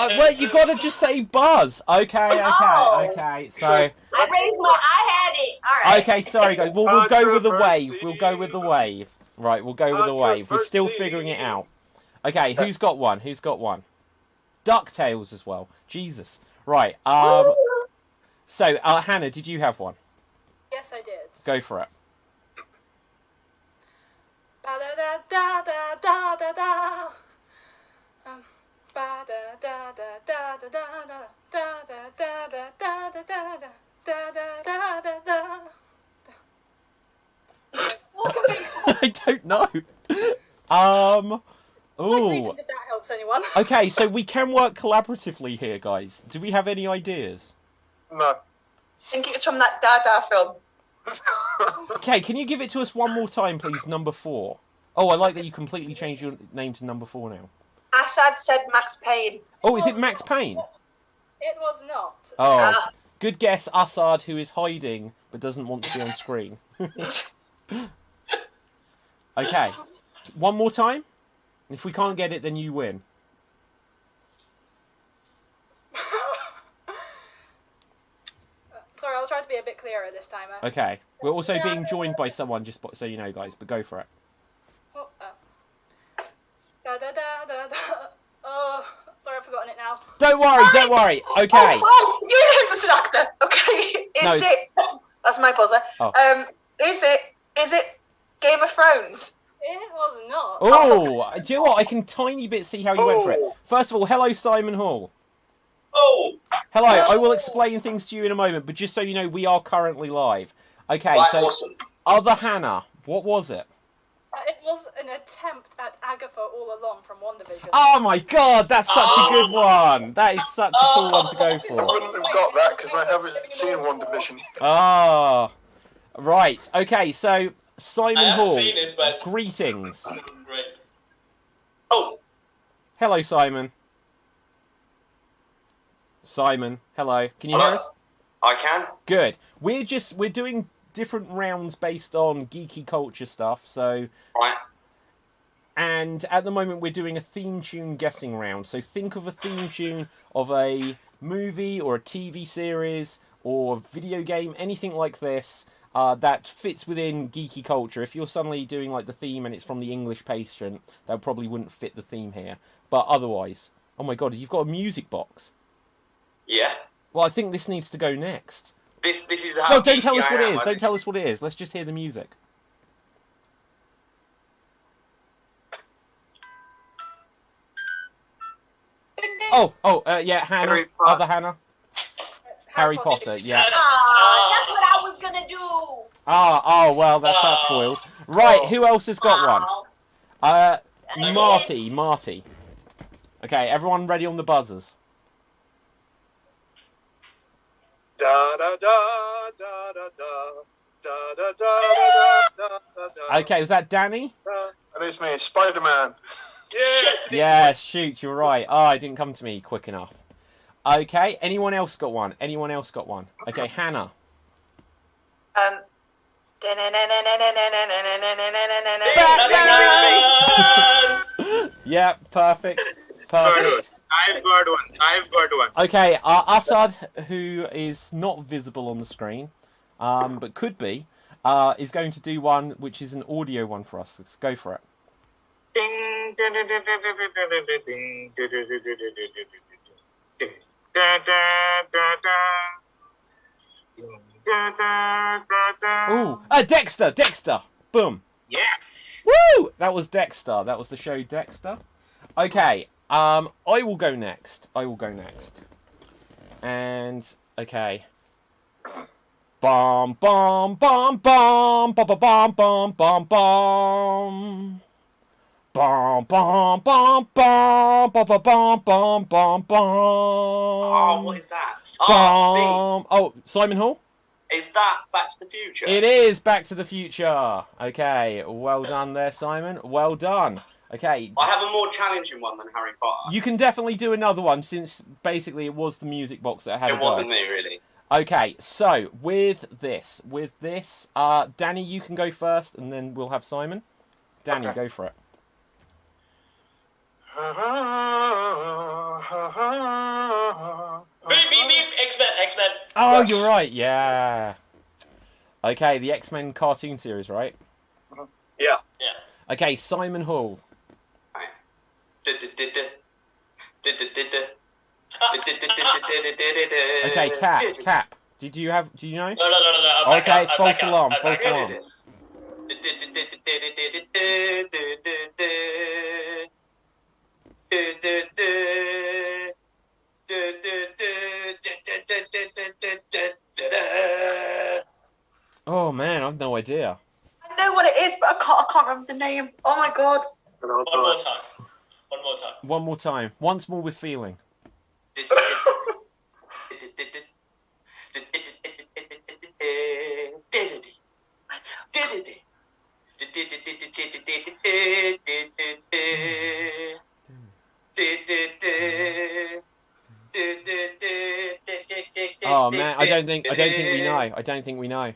Speaker 2: to
Speaker 1: Well, you got to just say buzz. Okay. So.
Speaker 3: I raised my. I had it. All right.
Speaker 1: Okay, sorry guys. We'll go with the wave.
Speaker 7: Controversy.
Speaker 1: We'll go with the wave. Right, we'll go with the wave. We're still figuring it out. Okay, who's got one? DuckTales as well. Jesus. Right. So, Hannah, did you have one?
Speaker 6: Yes, I did.
Speaker 1: Go for it.
Speaker 6: Ba da da da da da da da. Ba da da da da da da da da da da da da da da da da da.
Speaker 1: I don't know.
Speaker 6: Like reason if that helps anyone.
Speaker 1: Okay, so we can work collaboratively here, guys. Do we have any ideas?
Speaker 4: No.
Speaker 5: I think it was from that Dada film.
Speaker 1: Okay, can you give it to us one more time, please? Number 4. Oh, I like that you completely changed your name to number 4 now.
Speaker 5: Assad said Max Payne.
Speaker 1: Oh, is it Max Payne?
Speaker 6: It was not.
Speaker 1: Oh, good guess, Assad, who is hiding but doesn't want to be on screen. Okay, one more time. If we can't get it, then you win.
Speaker 6: Sorry, I'll try to be a bit clearer this time.
Speaker 1: Okay, we're also being joined by someone, just so you know, guys, but go for it.
Speaker 6: Da da da da da. Oh, sorry, I've forgotten it now.
Speaker 1: Don't worry. Okay.
Speaker 5: Oh, you know the doctor. Okay. Is it? That's my buzzer.
Speaker 1: Oh.
Speaker 5: Is it Game of Thrones?
Speaker 6: It was not.
Speaker 1: Oh, do you know what? I can tiny bit see how you went for it. First of all, hello, Simon Hall.
Speaker 2: Oh!
Speaker 1: Hello, I will explain things to you in a moment, but just so you know, we are currently live. Okay, so
Speaker 2: Awesome.
Speaker 1: other Hannah, what was it?
Speaker 6: It was an attempt at Agatha all along from WandaVision.
Speaker 1: Oh my god, that's such a good one. That is such a cool one to go
Speaker 4: I
Speaker 1: for.
Speaker 4: wouldn't have got that because I haven't seen WandaVision.
Speaker 1: Ah, right. Okay, so Simon
Speaker 2: I have
Speaker 1: Hall,
Speaker 2: seen it, but
Speaker 1: greetings.
Speaker 2: great. Oh,
Speaker 1: Hello, Simon. Simon, hello. Can you hear us?
Speaker 2: I can.
Speaker 1: Good. We're doing different rounds based on geeky culture stuff. So,
Speaker 2: Right.
Speaker 1: and at the moment we're doing a theme tune guessing round. So think of a theme tune of a movie or a TV series or video game, anything like this. That fits within geeky culture. If you're suddenly doing like the theme and it's from The English Patient, that probably wouldn't fit the theme here. But otherwise, oh my god, you've got a music box.
Speaker 2: Yeah.
Speaker 1: Well, I think this needs to go next.
Speaker 2: This is how.
Speaker 1: No, don't tell us
Speaker 2: geeky
Speaker 1: what
Speaker 2: I
Speaker 1: it
Speaker 2: am.
Speaker 1: is. Don't tell us what it is. Let's just hear the music. Yeah, Hannah.
Speaker 7: Harry Potter.
Speaker 1: Other Hannah. Harry Potter, yeah.
Speaker 3: That's what I was gonna do.
Speaker 1: Well, that's spoiled. Right, who else has got one? Marty. Okay, everyone ready on the buzzers?
Speaker 7: Da da da da da da da da da da da.
Speaker 1: Okay, was that Danny?
Speaker 4: And it's me, Spider-Man.
Speaker 1: Yeah, shoot, you're right. Oh, it didn't come to me quick enough. Okay, anyone else got one? Okay, Hannah. Yeah, perfect.
Speaker 7: I've got one.
Speaker 1: Okay, Assad, who is not visible on the screen, but could be, is going to do one which is an audio one for us. Let's go for it. Ooh, Dexter! Boom!
Speaker 7: Yes.
Speaker 1: Woo! That was Dexter. That was the show Dexter. Okay, I will go next. And, okay. Bom, bom, bom, bom, bom, bom, bom, bom, bom, bom. Bom, bom, bom, bom, bom, bom, bom, bom, bom, bom.
Speaker 2: Oh, what is that?
Speaker 1: Bom. Oh, Simon Hall?
Speaker 2: Is that Back to the Future?
Speaker 1: It is Back to the Future. Okay, well done there, Simon. Well done. Okay.
Speaker 2: I have a more challenging one than Harry Potter.
Speaker 1: You can definitely do another one, since basically it was the music box that had
Speaker 2: It wasn't me, really.
Speaker 1: Okay, so with this, Danny, you can go first, and then we'll have Simon. Danny,
Speaker 4: Okay.
Speaker 1: go for it.
Speaker 2: Beep, beep, beep. X-Men.
Speaker 1: Oh,
Speaker 4: Yes.
Speaker 1: you're right. Yeah. Okay, the X-Men cartoon series, right?
Speaker 7: Yeah.
Speaker 2: Yeah.
Speaker 1: Okay, Simon Hall. Okay, Cap. Do you know?
Speaker 2: No. I'm back
Speaker 1: Okay,
Speaker 2: up, I'm
Speaker 1: false
Speaker 2: back up,
Speaker 1: alarm.
Speaker 2: I'm
Speaker 1: False
Speaker 2: back
Speaker 1: alarm.
Speaker 2: up.
Speaker 1: Oh man, I've no idea.
Speaker 5: I know what it is, but I can't remember the name. Oh my god.
Speaker 2: One more time.
Speaker 1: One more time. Once more with feeling. Oh man, I don't think we know. I don't think we know.
Speaker 4: Wait,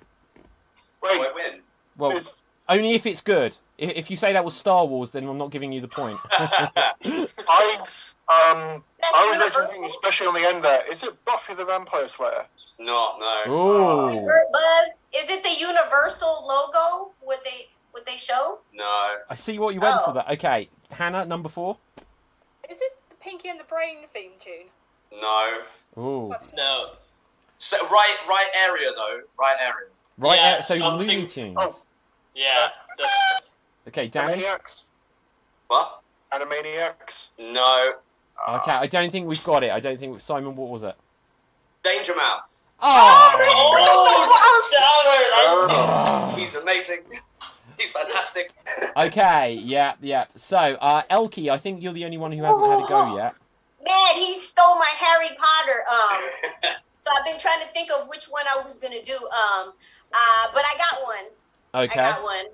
Speaker 8: I win.
Speaker 1: Well,
Speaker 4: is,
Speaker 1: only if it's good. If you say that was Star Wars, then I'm not giving you the point.
Speaker 4: I was actually thinking, especially on the end there, is it Buffy the Vampire Slayer?
Speaker 8: It's not, no.
Speaker 1: Ooh.
Speaker 3: Buzz, is it the Universal logo? Would they show?
Speaker 8: No.
Speaker 1: I see what you went for that. Okay, Hannah, number 4.
Speaker 6: Is it the Pinky and the Brain theme tune?
Speaker 8: No.
Speaker 1: Ooh.
Speaker 2: No.
Speaker 8: So right area though. Right area.
Speaker 1: Right,
Speaker 2: Yeah,
Speaker 1: so
Speaker 2: something-
Speaker 1: Looney Tunes.
Speaker 4: Oh.
Speaker 2: Yeah. That's,
Speaker 1: Okay, Danny.
Speaker 4: Animaniacs?
Speaker 8: What?
Speaker 4: Animaniacs?
Speaker 8: No.
Speaker 1: Okay, I don't think we've got it. I don't think Simon. What was it?
Speaker 8: Danger Mouse.
Speaker 1: Oh.
Speaker 2: oh,
Speaker 8: He's amazing. He's fantastic.
Speaker 1: Okay, yeah. So, Elkie, I think you're the only one who hasn't had a go yet.
Speaker 3: Man, he stole my Harry Potter. So I've been trying to think of which one I was gonna do. But I got one.
Speaker 1: Okay.
Speaker 3: I got one.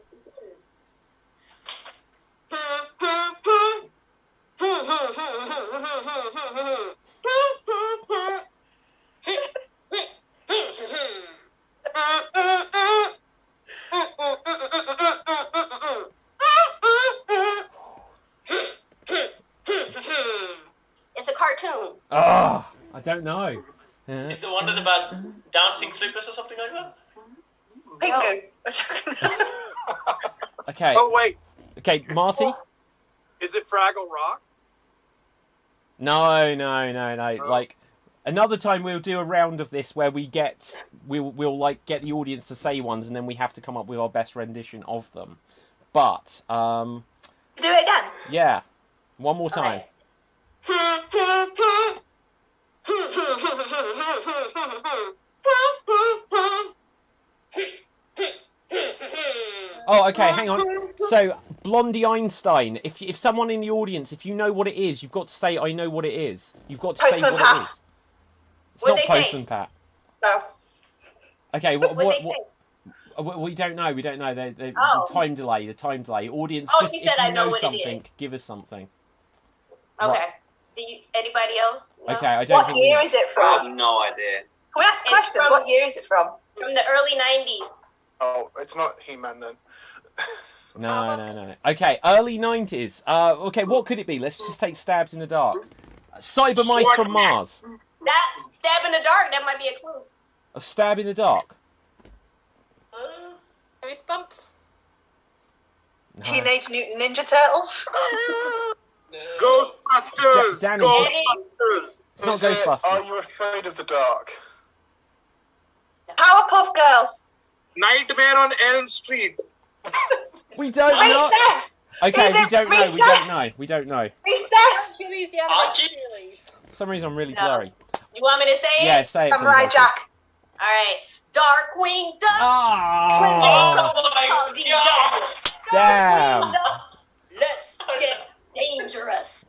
Speaker 3: It's a cartoon.
Speaker 1: Oh, I don't know.
Speaker 2: Is the one that's about dancing slippers or something like that?
Speaker 5: Pingu.
Speaker 1: Okay.
Speaker 7: Oh wait,
Speaker 1: Okay, Marty.
Speaker 7: is it Fraggle Rock?
Speaker 1: No. Like another time we'll do a round of this where we'll like get the audience to say ones and then we have to come up with our best rendition of them. But
Speaker 5: Do it again.
Speaker 1: yeah, one more time. Oh, okay, hang on. So, Blondie Einstein, if someone in the audience, if you know what it is, you've got to say, I know what it is. You've got to say
Speaker 5: Postman
Speaker 1: what
Speaker 5: Pat.
Speaker 1: it is. It's
Speaker 3: What'd
Speaker 1: not
Speaker 3: they say?
Speaker 1: Postman Pat.
Speaker 5: No.
Speaker 1: Okay,
Speaker 3: What'd they say?
Speaker 1: we don't know. We don't know.
Speaker 3: Oh.
Speaker 1: The time delay. Audience,
Speaker 3: Oh,
Speaker 1: just
Speaker 3: he
Speaker 1: if
Speaker 3: said
Speaker 1: you
Speaker 3: I know
Speaker 1: know
Speaker 3: what it
Speaker 1: something,
Speaker 3: is.
Speaker 1: give us something.
Speaker 3: Okay.
Speaker 1: Right.
Speaker 3: Anybody else? No?
Speaker 1: Okay, I don't
Speaker 5: What
Speaker 1: think
Speaker 5: year is it
Speaker 8: I
Speaker 5: from?
Speaker 8: have no idea.
Speaker 5: Can we ask
Speaker 3: It's
Speaker 5: questions?
Speaker 3: from-
Speaker 5: What year is it from?
Speaker 3: From the early 90s.
Speaker 4: Oh, it's not He-Man then.
Speaker 1: No. Okay, early 90s. Okay, what could it be? Let's just take stabs in the dark. Cyber mice from Mars.
Speaker 3: That stab in the dark, that might be a clue.
Speaker 1: A stab in the dark.
Speaker 6: Goosebumps?
Speaker 1: No.
Speaker 5: Teenage Mutant Ninja Turtles?
Speaker 7: Ghostbusters.
Speaker 1: Danny.
Speaker 7: Ghostbusters.
Speaker 1: It's not
Speaker 4: Is it,
Speaker 1: Ghostbusters.
Speaker 4: Are You Afraid of the Dark?
Speaker 5: Powerpuff Girls?
Speaker 7: Nightmare on Elm Street.
Speaker 1: We don't know.
Speaker 5: Recess!
Speaker 1: Okay,
Speaker 5: Is
Speaker 1: we
Speaker 5: it
Speaker 1: don't know.
Speaker 5: Recess?
Speaker 1: We don't know.
Speaker 5: Recess!
Speaker 6: Series, the animated
Speaker 2: Archie?
Speaker 6: series.
Speaker 1: For some reason, I'm really
Speaker 3: No.
Speaker 1: blurry.
Speaker 3: You want me to say it?
Speaker 1: Yeah, say it.
Speaker 5: Samurai
Speaker 1: please,
Speaker 5: Jack.
Speaker 3: All right. Darkwing Duck.
Speaker 1: Ah,
Speaker 2: Oh my god!
Speaker 1: damn.
Speaker 3: Let's get dangerous.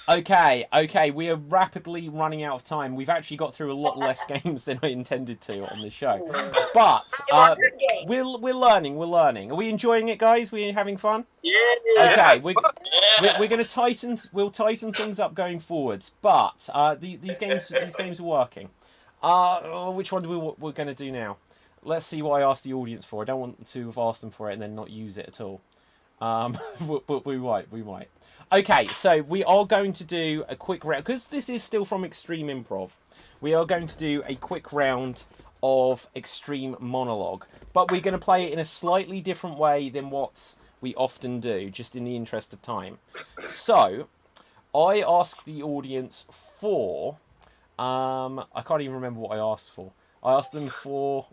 Speaker 1: Okay, we are rapidly running out of time. We've actually got through a lot less games than I intended to on this show. But we're learning. Are we enjoying it, guys? We having fun?
Speaker 7: Yeah.
Speaker 1: Okay,
Speaker 2: Yeah.
Speaker 1: we're going to tighten things up going forwards. But these games are working. Which one we're going to do now? Let's see what I asked the audience for. I don't want to have asked them for it and then not use it at all. But we might. Okay, so we are going to do a quick round, because this is still from Extreme Improv. We are going to do a quick round of Extreme Monologue, but we're going to play it in a slightly different way than what we often do, just in the interest of time. So, I asked the audience for... I can't even remember what I asked for. I asked them for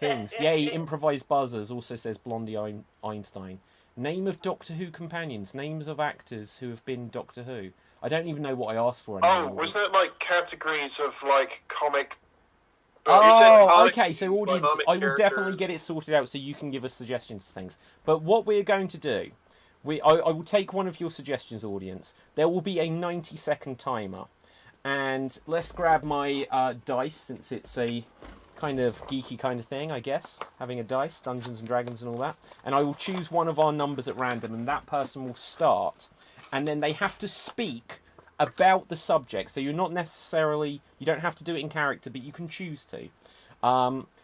Speaker 1: things. Yay, improvised buzzers, also says Blondie Einstein. Name of Doctor Who companions. Names of actors who have been Doctor Who. I don't even know what I asked for anymore.
Speaker 4: Oh, was there like categories of like comic?
Speaker 1: Oh, okay. So audience, I will definitely get it sorted out so you can give us suggestions to things. But what we're going to do, I will take one of your suggestions, audience. There will be a 90-second timer, and let's grab my dice, since it's a kind of geeky kind of thing, I guess, having a dice, Dungeons and Dragons and all that. And I will choose one of our numbers at random, and that person will start, and then they have to speak about the subject. So you're not necessarily, you don't have to do it in character, but you can choose to.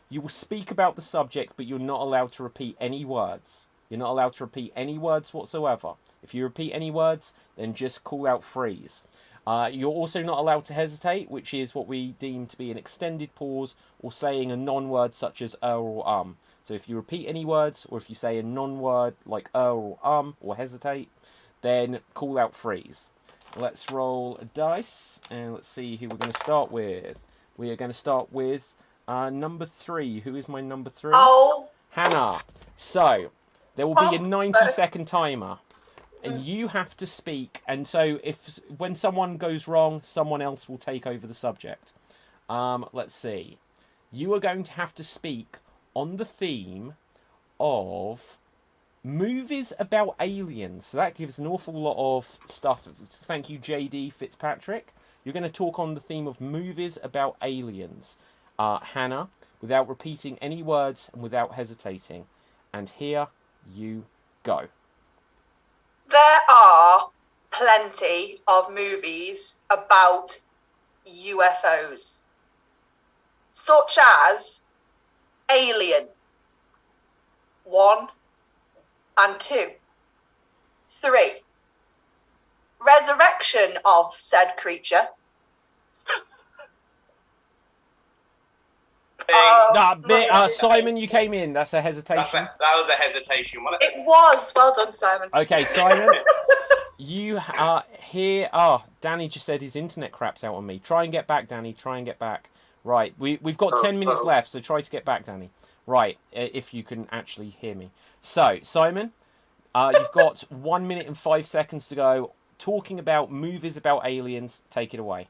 Speaker 1: You will speak about the subject, but you're not allowed to repeat any words. You're not allowed to repeat any words whatsoever. If you repeat any words, then just call out freeze. You're also not allowed to hesitate, which is what we deem to be an extended pause or saying a non-word such as or So if you repeat any words, or if you say a non-word like or hesitate, then call out freeze. Let's roll a dice, and let's see who we're going to start with. We are going to start with number 3. Who is my number 3?
Speaker 5: Oh.
Speaker 1: Hannah. So, there will be a 90-second timer, and you have to speak. And so, when someone goes wrong, someone else will take over the subject. Let's see. You are going to have to speak on the theme of movies about aliens. So that gives an awful lot of stuff. Thank you, JD Fitzpatrick. You're going to talk on the theme of movies about aliens. Hannah, without repeating any words and without hesitating. And here you go.
Speaker 5: There are plenty of movies about UFOs, such as Alien 1 and 2. 3. Resurrection of said creature.
Speaker 1: Simon, you came in. That's a hesitation.
Speaker 8: That was a hesitation, wasn't it?
Speaker 5: It was. Well done, Simon.
Speaker 1: Okay, Simon, you are here. Danny just said his internet craps out on me. Try and get back, Danny. Try and get back. Right, we've got 10 minutes left, so try to get back, Danny. Right, if you can actually hear me. So, Simon, you've got 1 minute and 5 seconds to go. Talking about movies about aliens, take it away.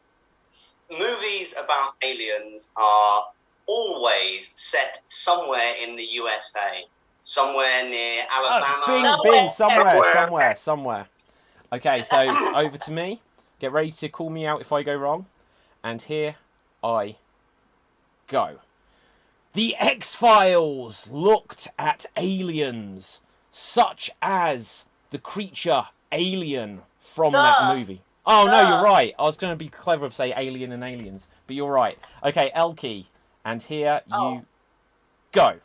Speaker 8: Movies about aliens are always set somewhere in the USA. Somewhere near Alabama.
Speaker 1: Somewhere. Okay, so it's over to me. Get ready to call me out if I go wrong. And here I go. The X-Files looked at aliens, such as the creature Alien from that movie. Oh, no, you're right. I was going to be clever and say Alien and Aliens, but you're right. Okay, Elkie, and here you go.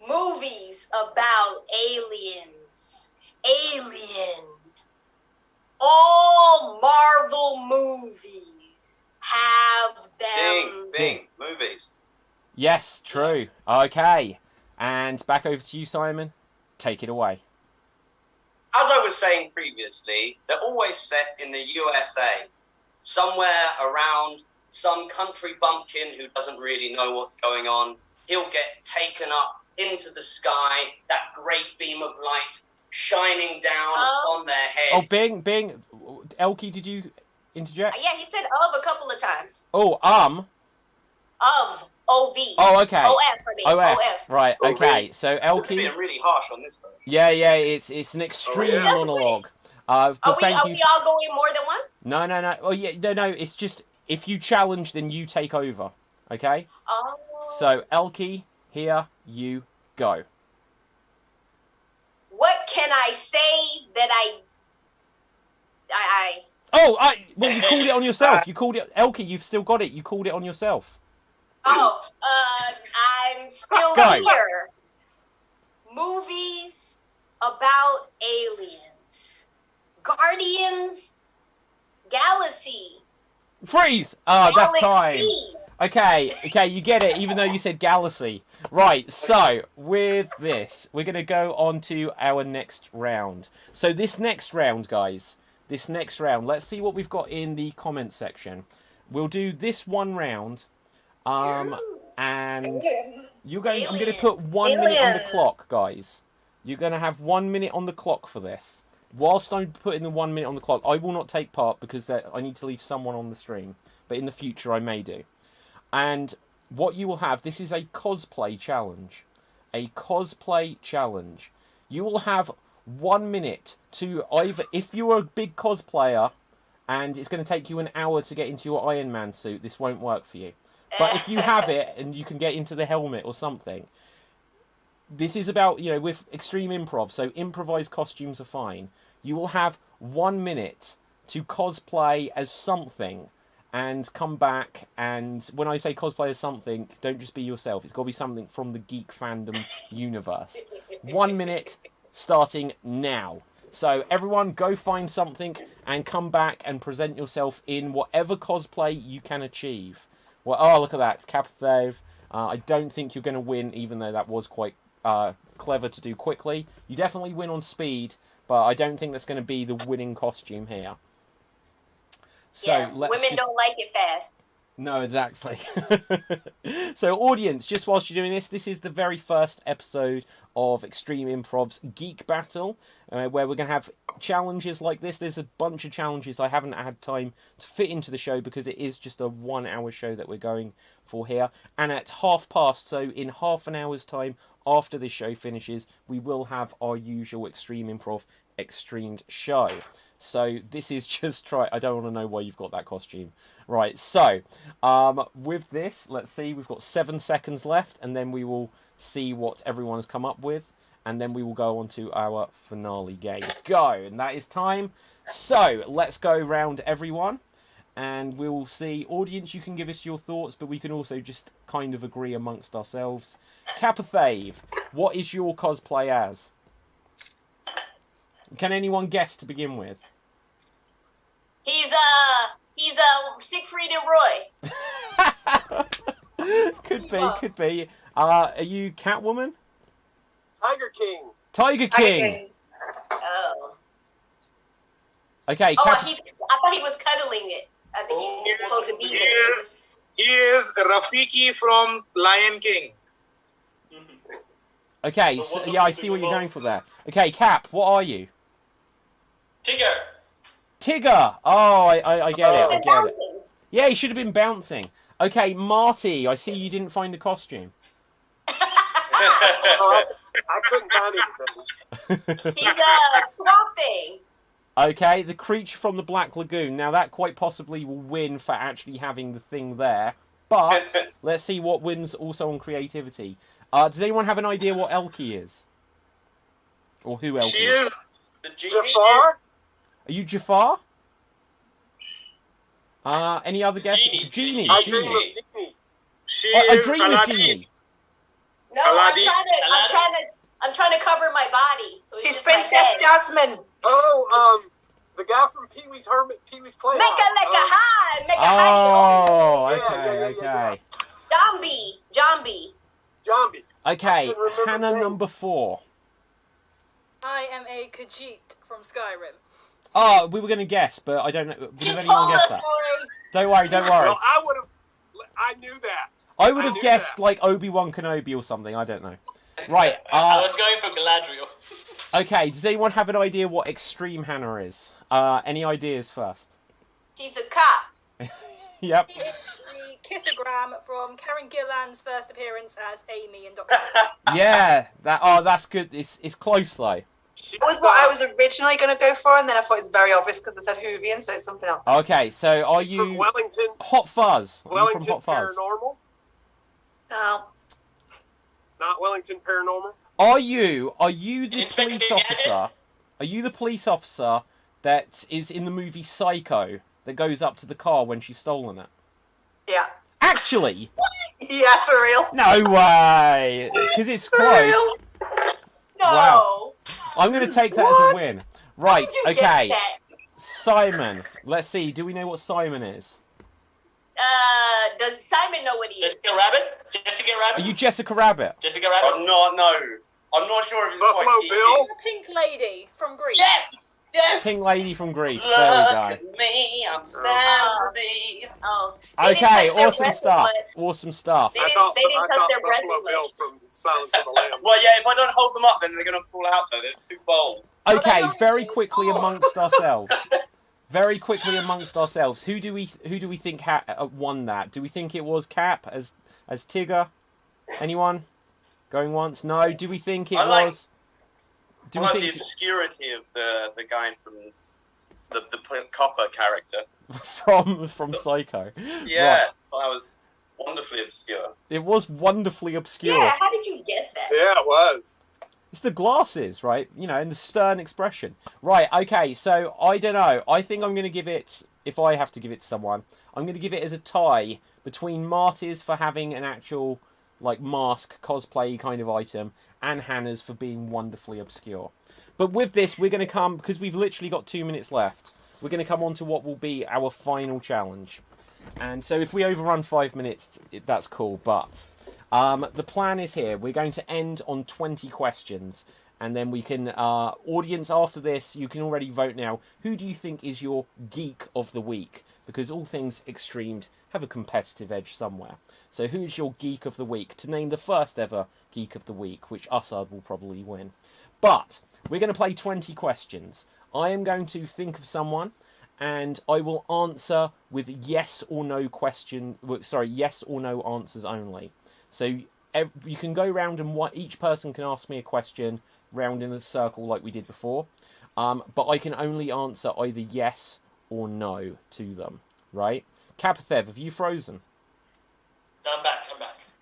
Speaker 3: Movies about aliens. Alien. All Marvel movies have them.
Speaker 8: Bing. Movies.
Speaker 1: Yes, true. Okay. And back over to you, Simon. Take it away.
Speaker 8: As I was saying previously, they're always set in the USA. Somewhere around some country bumpkin who doesn't really know what's going on. He'll get taken up into the sky, that great beam of light shining down on their head.
Speaker 1: Oh, Bing. Elkie, did you interject?
Speaker 3: Yeah, he said of a couple of times.
Speaker 1: Oh,
Speaker 3: Of. O-V.
Speaker 1: Oh, okay.
Speaker 3: O-F for me. O-F.
Speaker 1: Right, okay. So,
Speaker 8: You're
Speaker 1: Elkie...
Speaker 8: being really harsh on this one.
Speaker 1: Yeah, it's an extreme monologue.
Speaker 3: Are we all going more than once?
Speaker 1: No. Oh, yeah, no, it's just, if you challenge, then you take over. Okay?
Speaker 3: Oh.
Speaker 1: So, Elkie, here you go.
Speaker 3: What can I say that
Speaker 1: Oh, well, you called it on yourself. You called it, Elkie. You've still got it. You called it on yourself.
Speaker 3: Oh, I'm still
Speaker 1: Go.
Speaker 3: here. Movies about aliens. Guardians Galaxy.
Speaker 1: Freeze! Oh, that's time.
Speaker 3: Galaxy.
Speaker 1: Okay, you get it, even though you said Galaxy. Right, so, with this, we're going to go on to our next round. So this next round, guys, let's see what we've got in the comments section. We'll do this one round, and I'm going to put 1 minute on the clock, guys. You're going to have 1 minute on the clock for this. Whilst I'm putting the 1 minute on the clock, I will not take part because I need to leave someone on the stream. But in the future, I may do. And what you will have, this is a cosplay challenge. A cosplay challenge. You will have 1 minute to either, if you're a big cosplayer and it's going to take you an hour to get into your Iron Man suit, this won't work for you. But if you have it and you can get into the helmet or something, this is about, with extreme improv, so improvised costumes are fine. You will have 1 minute to cosplay as something and come back, and when I say cosplay as something, don't just be yourself. It's got to be something from the geek fandom universe. 1 minute starting now. So everyone go find something and come back and present yourself in whatever cosplay you can achieve. Well, oh, look at that. Capthave. I don't think you're going to win, even though that was quite clever to do quickly. You definitely win on speed, but I don't think that's going to be the winning costume here. So
Speaker 3: Yeah, women don't like it fast.
Speaker 1: No, exactly. So, audience, just whilst you're doing this is the very first episode of Extreme Improv's Geek Battle, where we're going to have challenges like this. There's a bunch of challenges I haven't had time to fit into the show because it is just a 1 hour show that we're going for here. And at 1:30, so in half an hour's time after this show finishes, we will have our usual Extreme Improv Xstreamed show. So this is just I don't want to know why you've got that costume. Right, so with this, let's see, we've got 7 seconds left, and then we will see what everyone's come up with, and then we will go on to our finale game. Go, and that is time. So let's go round everyone, and we'll see. Audience, you can give us your thoughts, but we can also just kind of agree amongst ourselves. Capathave, what is your cosplay as? Can anyone guess to begin with?
Speaker 3: He's Siegfried and Roy.
Speaker 1: Could be. Are you Catwoman?
Speaker 7: Tiger King.
Speaker 1: Tiger King.
Speaker 3: Oh.
Speaker 1: Okay.
Speaker 3: Oh, I thought he was cuddling it. I think he's supposed to be there.
Speaker 9: He is Rafiki from Lion King.
Speaker 1: Okay, so, yeah, I see what you're going for there. Okay, Cap, what are you?
Speaker 2: Tigger.
Speaker 1: Tigger! Oh, I get it, I get it. Yeah, he should have been bouncing. Okay, Marty, I see you didn't find a costume.
Speaker 7: I couldn't find anything.
Speaker 3: He's a swamp thing.
Speaker 1: Okay, the creature from the Black Lagoon. Now, that quite possibly will win for actually having the thing there. But, let's see what wins also on creativity. Does anyone have an idea what Elkie is? Or who Elkie
Speaker 9: She is
Speaker 2: The genie.
Speaker 7: Jafar?
Speaker 1: Are you Jafar? Any other guesses? Genie.
Speaker 7: I dream of Genie.
Speaker 9: She
Speaker 1: I
Speaker 9: is
Speaker 1: dream of
Speaker 9: Aladdin.
Speaker 1: Genie.
Speaker 3: No,
Speaker 9: Aladdin.
Speaker 3: I'm trying to cover my body. So it's
Speaker 5: She's
Speaker 3: just my
Speaker 5: Princess
Speaker 3: head.
Speaker 5: Jasmine.
Speaker 7: Oh, the guy from Pee-wee's Playhouse.
Speaker 3: Make a high. Make a high.
Speaker 1: Oh,
Speaker 7: Yeah,
Speaker 1: okay,
Speaker 7: yeah.
Speaker 1: okay.
Speaker 3: Zombie.
Speaker 7: Zombie.
Speaker 1: Okay,
Speaker 7: I couldn't remember his
Speaker 1: Hannah
Speaker 7: name.
Speaker 1: number 4.
Speaker 6: I am a Khajiit from Skyrim.
Speaker 1: Oh, we were going to guess, but I don't know. Would have anyone guessed that? Don't worry.
Speaker 7: Well, I knew that.
Speaker 1: I would
Speaker 7: I
Speaker 1: have
Speaker 7: knew
Speaker 1: guessed
Speaker 7: that.
Speaker 1: like Obi-Wan Kenobi or something. I don't know. Right.
Speaker 2: I was going for Galadriel.
Speaker 1: Okay, does anyone have an idea what Extreme Hannah is? Any ideas first?
Speaker 3: She's a cop.
Speaker 1: Yep.
Speaker 6: He is the kissogram from Karen Gillan's first appearance as Amy in Doctor Who.
Speaker 1: Yeah. That's good. It's close though.
Speaker 5: That was what I was originally going to go for, and then I thought it was very obvious because I said Whovian, so it's something else.
Speaker 1: Okay, so are
Speaker 7: She's from
Speaker 1: you
Speaker 7: Wellington?
Speaker 1: Hot Fuzz? Are you
Speaker 7: Wellington
Speaker 1: from Hot Fuzz?
Speaker 7: Paranormal?
Speaker 5: No.
Speaker 7: Not Wellington Paranormal?
Speaker 1: Are you the
Speaker 2: Inspector
Speaker 1: police
Speaker 2: Gadget?
Speaker 1: officer? Are you the police officer that is in the movie Psycho that goes up to the car when she's stolen it?
Speaker 5: Yeah.
Speaker 1: Actually,
Speaker 5: Yeah, for real.
Speaker 1: no way, because it's
Speaker 5: For
Speaker 1: close.
Speaker 5: real.
Speaker 3: No.
Speaker 1: Wow. I'm going to take that as a win. Right,
Speaker 3: How did you
Speaker 1: okay.
Speaker 3: guess that?
Speaker 1: Simon. Let's see. Do we know what Simon is?
Speaker 3: Does Simon know what he is?
Speaker 2: Jessica Rabbit? Jessica
Speaker 1: Are
Speaker 2: Rabbit?
Speaker 1: you Jessica Rabbit?
Speaker 2: Jessica Rabbit?
Speaker 8: No. I'm not sure if it's
Speaker 7: Buffalo
Speaker 8: quite
Speaker 7: Bill?
Speaker 6: The pink lady from Greece.
Speaker 8: Yes!
Speaker 1: Pink lady from Greece.
Speaker 8: Look
Speaker 1: There we go.
Speaker 8: at me, I'm Sandy.
Speaker 3: Oh. They didn't
Speaker 1: Okay,
Speaker 3: touch their
Speaker 1: awesome
Speaker 3: breath
Speaker 1: stuff.
Speaker 3: much.
Speaker 1: Awesome stuff.
Speaker 3: They
Speaker 7: I
Speaker 3: didn't,
Speaker 7: thought,
Speaker 3: they didn't touch their breath
Speaker 7: Buffalo
Speaker 3: as
Speaker 7: Bill
Speaker 3: much.
Speaker 7: from Silence of the Lambs.
Speaker 8: Well, yeah, if I don't hold them up, then they're going to fall out, though. They're too bold.
Speaker 1: Okay,
Speaker 6: Oh,
Speaker 1: very
Speaker 6: they're
Speaker 1: quickly
Speaker 6: oranges.
Speaker 1: amongst ourselves. Very quickly amongst ourselves. Who do we think won that? Do we think it was Cap as Tigger? Anyone? Going once? No. Do we think it was? Do
Speaker 8: I
Speaker 1: we
Speaker 8: like the
Speaker 1: think
Speaker 8: obscurity of the guy from the copper character.
Speaker 1: from Psycho?
Speaker 8: Yeah,
Speaker 1: Right.
Speaker 8: well, that was wonderfully obscure.
Speaker 1: It was wonderfully obscure.
Speaker 3: Yeah, how did you guess that?
Speaker 7: Yeah, it was.
Speaker 1: It's the glasses, right? You know, and the stern expression. Right, okay, so I don't know. I think I'm going to give it, if I have to give it to someone, I'm going to give it as a tie between Marty's for having an actual, like, mask, cosplay kind of item, and Hannah's for being wonderfully obscure. But with this, we're going to come, because we've literally got 2 minutes left, we're going to come on to what will be our final challenge. And so if we overrun 5 minutes, that's cool, but... the plan is here. We're going to end on 20 questions, and then we can, audience after this, you can already vote now. Who do you think is your geek of the week? Because all things Xstreamed have a competitive edge somewhere. So who's your geek of the week? To name the first ever geek of the week, which Assad will probably win. But we're going to play 20 questions. I am going to think of someone, and I will answer with yes or no yes or no answers only. So you can go round and each person can ask me a question round in a circle like we did before. But I can only answer either yes or no to them, right? Kapathev, have you frozen?
Speaker 2: I'm back.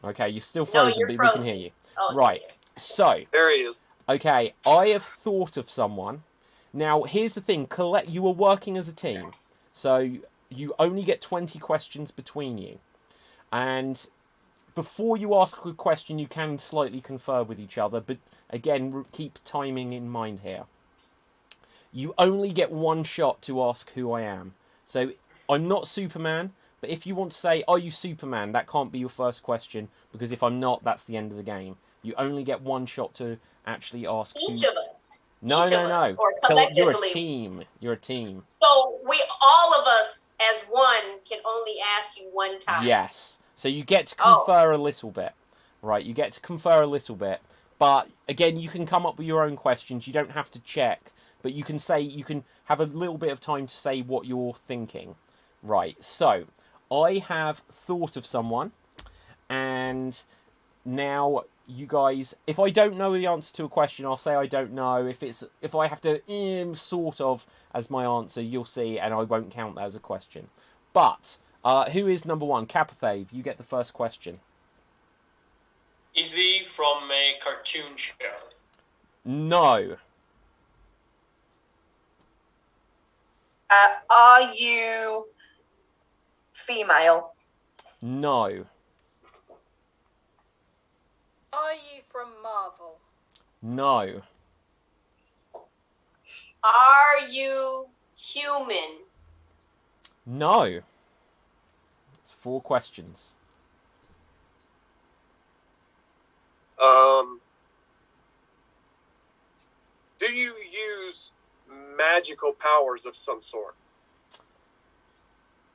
Speaker 1: Okay, you're still frozen, but we can hear you.
Speaker 3: Oh,
Speaker 1: Right, so,
Speaker 7: There he is.
Speaker 1: okay, I have thought of someone. Now, here's the thing. You are working as a team, so you only get 20 questions between you. And... before you ask a question, you can slightly confer with each other, but again, keep timing in mind here. You only get one shot to ask who I am. So, I'm not Superman, but if you want to say, are you Superman, that can't be your first question, because if I'm not, that's the end of the game. You only get one shot to actually ask
Speaker 3: Each of us.
Speaker 1: No.
Speaker 3: Each of us, or
Speaker 1: You're a
Speaker 3: collectively.
Speaker 1: team. You're a team.
Speaker 3: So all of us as one can only ask you one time.
Speaker 1: Yes. So you get to confer a little bit, right? You get to confer a little bit, but again, you can come up with your own questions. You don't have to check, but you can have a little bit of time to say what you're thinking, right? So I have thought of someone, and now you guys, if I don't know the answer to a question, I'll say I don't know. If I have to sort of as my answer, you'll see, and I won't count that as a question. But who is number one? Kapathave, you get the first question.
Speaker 2: Is he from a cartoon show?
Speaker 1: No.
Speaker 5: Are you female?
Speaker 1: No.
Speaker 6: Are you from Marvel?
Speaker 1: No.
Speaker 3: Are you human?
Speaker 1: No. It's 4 questions.
Speaker 7: Do you use magical powers of some sort?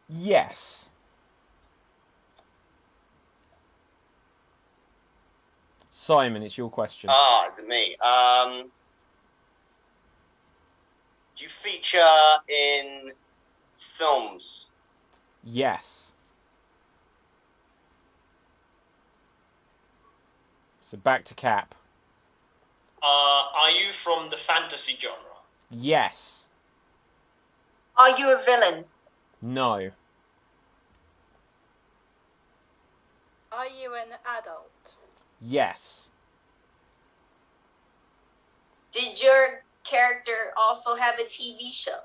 Speaker 1: Yes. Simon, it's your question.
Speaker 8: Is it me? Do you feature in films?
Speaker 1: Yes. So back to Cap.
Speaker 2: Are you from the fantasy genre?
Speaker 1: Yes.
Speaker 5: Are you a villain?
Speaker 1: No.
Speaker 6: Are you an adult?
Speaker 1: Yes.
Speaker 3: Did your character also have a TV show?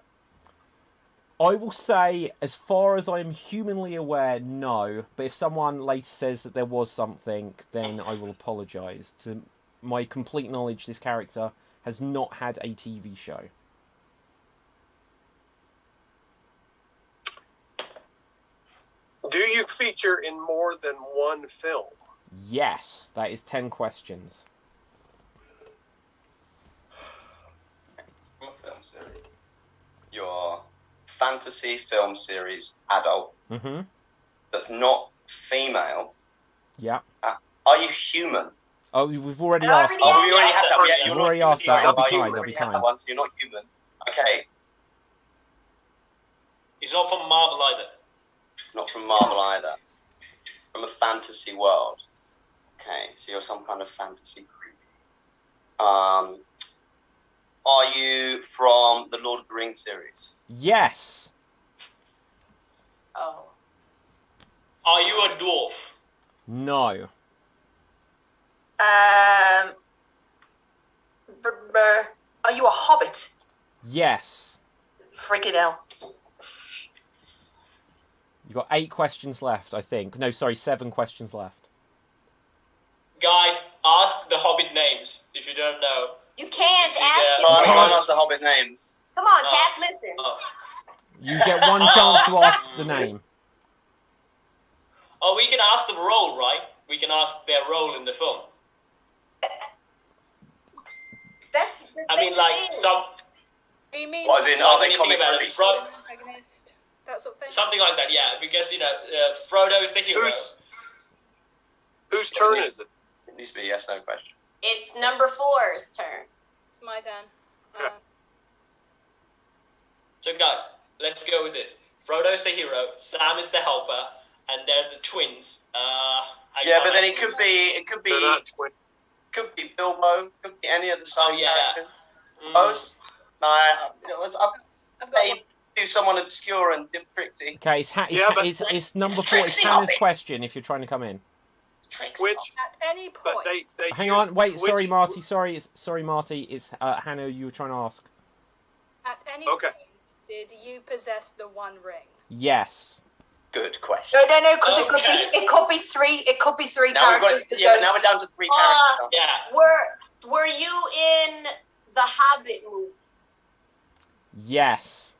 Speaker 1: I will say, as far as I'm humanly aware, no. But if someone later says that there was something, then I will apologise. To my complete knowledge, this character has not had a TV show.
Speaker 7: Do you feature in more than one film?
Speaker 1: Yes, that is 10 questions.
Speaker 8: What film series? Your fantasy film series, adult.
Speaker 1: Mm-hmm.
Speaker 8: That's not female.
Speaker 1: Yeah.
Speaker 8: Are you human?
Speaker 1: Oh, we've already
Speaker 3: I
Speaker 1: asked
Speaker 3: already
Speaker 1: that.
Speaker 8: Oh, we already had that. Yeah,
Speaker 1: We've
Speaker 8: you're not
Speaker 1: already
Speaker 8: human.
Speaker 1: asked that. That'll be
Speaker 8: Oh, you
Speaker 1: fine, that'll
Speaker 8: already
Speaker 1: be
Speaker 8: had
Speaker 1: fine.
Speaker 8: that one, so you're not human. Okay,
Speaker 2: He's not from Marvel either.
Speaker 8: not from Marvel either. From a fantasy world. Okay, so you're some kind of fantasy creature. Are you from the Lord of the Rings series?
Speaker 1: Yes.
Speaker 3: Oh.
Speaker 2: Are you a dwarf?
Speaker 1: No.
Speaker 5: Are you a hobbit?
Speaker 1: Yes.
Speaker 5: Freaking hell.
Speaker 1: You've got 8 questions left, I think. No, sorry, 7 questions left.
Speaker 2: Guys, ask the Hobbit names if you don't know.
Speaker 3: You can't ask.
Speaker 8: No, I
Speaker 1: can't.
Speaker 8: can't ask the Hobbit names.
Speaker 3: Come on,
Speaker 2: Oh.
Speaker 3: Cap, listen.
Speaker 2: Oh.
Speaker 1: You get one chance to ask the name.
Speaker 2: Oh, we can ask the role, right? We can ask their role in the film.
Speaker 3: That's.
Speaker 2: I mean, like, some
Speaker 6: Do you mean
Speaker 8: What, as in, are they
Speaker 2: anything
Speaker 8: comic
Speaker 2: about
Speaker 8: relief?
Speaker 2: it.
Speaker 6: protagonist? That sort of thing?
Speaker 2: Something like that, yeah. Because, Frodo is the hero.
Speaker 7: Whose turn is it?
Speaker 8: It needs to be a yes, no question.
Speaker 3: It's number 4's turn.
Speaker 6: It's my turn.
Speaker 7: Okay.
Speaker 2: So, guys, let's go with this. Frodo is the hero, Sam is the helper, and they're the twins.
Speaker 8: Yeah, but then it could be
Speaker 7: They're not twins.
Speaker 8: could be Bilbo, could be any of the side
Speaker 2: yeah.
Speaker 8: characters.
Speaker 2: Mm.
Speaker 8: Those, I
Speaker 6: I've got one.
Speaker 8: may do someone obscure and tricky.
Speaker 1: Okay,
Speaker 7: Yeah, but
Speaker 1: it's number 4. It's
Speaker 8: Trixie
Speaker 1: Hannah's
Speaker 8: Hobbits.
Speaker 1: question if you're trying to come in.
Speaker 8: Tricks.
Speaker 7: Which,
Speaker 6: At any
Speaker 7: but
Speaker 6: point,
Speaker 7: they
Speaker 1: Hang
Speaker 7: use-
Speaker 1: on, wait,
Speaker 7: which-
Speaker 1: sorry, Marty. Sorry, Marty. It's Hannah you were trying to ask.
Speaker 6: at any
Speaker 7: Okay.
Speaker 6: point, did you possess the One Ring?
Speaker 1: Yes.
Speaker 8: Good question.
Speaker 5: No, because
Speaker 2: Okay.
Speaker 5: it could be three. It could be three
Speaker 8: Now we've got
Speaker 5: characters. that
Speaker 8: yeah, but
Speaker 5: don't-
Speaker 8: now we're down to 3 characters.
Speaker 2: Yeah.
Speaker 3: Were you in the Hobbit movie?
Speaker 1: Yes.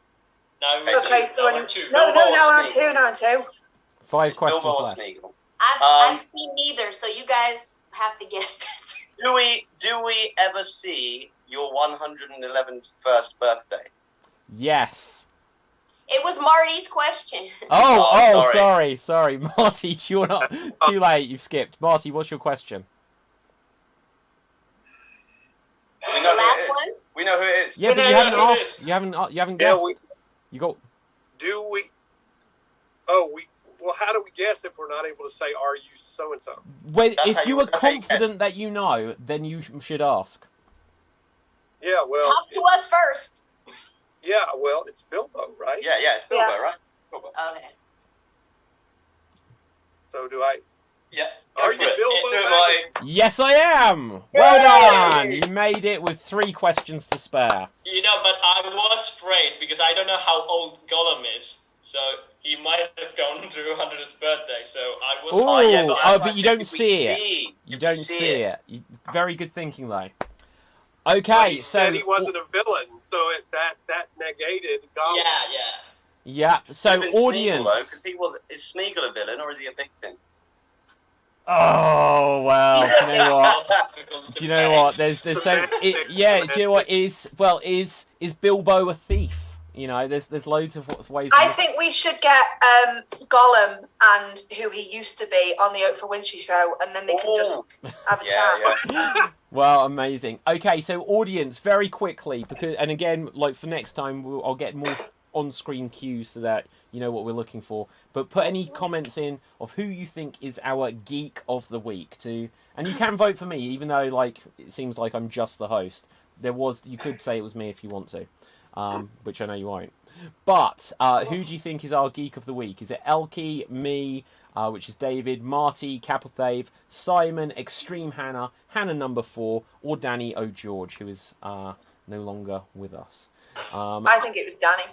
Speaker 2: Now we're
Speaker 5: Okay,
Speaker 2: two.
Speaker 5: so
Speaker 2: Now
Speaker 5: when
Speaker 2: we're two.
Speaker 5: no,
Speaker 8: Bilbo or
Speaker 5: now I'm
Speaker 8: Smeagol?
Speaker 5: two. Now I'm two.
Speaker 1: 5 questions
Speaker 8: Bilbo or
Speaker 1: left.
Speaker 8: Smeagol?
Speaker 3: I've seen neither, so you guys have to guess this.
Speaker 8: Do we ever see your 111st birthday?
Speaker 1: Yes.
Speaker 3: It was Marty's question.
Speaker 1: Oh,
Speaker 8: Oh,
Speaker 1: sorry, Marty. You're not too late. You've skipped. Marty, what's your question?
Speaker 8: We know who
Speaker 3: Last
Speaker 8: it is.
Speaker 3: one?
Speaker 8: We know who it is.
Speaker 1: Yeah, but you haven't asked. You haven't
Speaker 7: Yeah,
Speaker 1: guessed.
Speaker 7: we
Speaker 1: You got.
Speaker 7: do we. Oh, we. Well, how do we guess if we're not able to say, "Are you so and so"?
Speaker 1: When,
Speaker 8: That's
Speaker 1: if
Speaker 8: how
Speaker 1: you
Speaker 8: you-
Speaker 1: were
Speaker 8: that's how you
Speaker 1: confident
Speaker 8: guess.
Speaker 1: that you know, then you should ask.
Speaker 7: Yeah, well,
Speaker 3: Talk to us first.
Speaker 7: yeah, well, it's Bilbo, right?
Speaker 8: Yeah, it's Bilbo,
Speaker 5: Yeah.
Speaker 8: right? Bilbo.
Speaker 3: Okay.
Speaker 7: So do I?
Speaker 8: Yeah.
Speaker 7: Are
Speaker 8: Go for
Speaker 7: you
Speaker 8: it.
Speaker 7: Bilbo
Speaker 8: Do it,
Speaker 7: Baggins?
Speaker 8: Marty.
Speaker 1: Yes, I am. Well done. You made it with 3 questions to spare.
Speaker 2: But I was afraid because I don't know how old Gollum is. So he might have gone through 100th birthday. So I was.
Speaker 1: Oh,
Speaker 8: yeah, but that's why I
Speaker 1: but you
Speaker 8: said,
Speaker 1: don't
Speaker 8: did we
Speaker 1: see it.
Speaker 8: see?
Speaker 1: You
Speaker 8: Did we
Speaker 1: don't see it. Very good thinking, though. Okay,
Speaker 7: But he
Speaker 1: so
Speaker 7: said he wasn't a villain, so that negated Gollum.
Speaker 2: Yeah.
Speaker 1: yeah, so audience.
Speaker 8: Because is Smeagol a villain or is he a victim?
Speaker 1: Oh well, do you know what? Do you know what? There's so
Speaker 7: Semantics,
Speaker 1: yeah. Do you know what
Speaker 7: semantics.
Speaker 1: is Bilbo a thief? You know, there's loads of ways.
Speaker 5: I think we should get Gollum and who he used to be on the Oprah Winfrey show, and then they can just have a chat.
Speaker 8: Yeah.
Speaker 1: Well, amazing. Okay, so audience, very quickly, and again, like for next time, I'll get more on-screen cues so that you know what we're looking for. But put any comments in of who you think is our geek of the week too, and you can vote for me, even though like it seems like I'm just the host. You could say it was me if you want to, which I know you won't. But who do you think is our geek of the week? Is it Elkie, me, which is David, Marty, Capelthave, Simon, Extreme Hannah, Hannah number 4, or Danny O'George, who is no longer with us?
Speaker 5: I think it was Danny.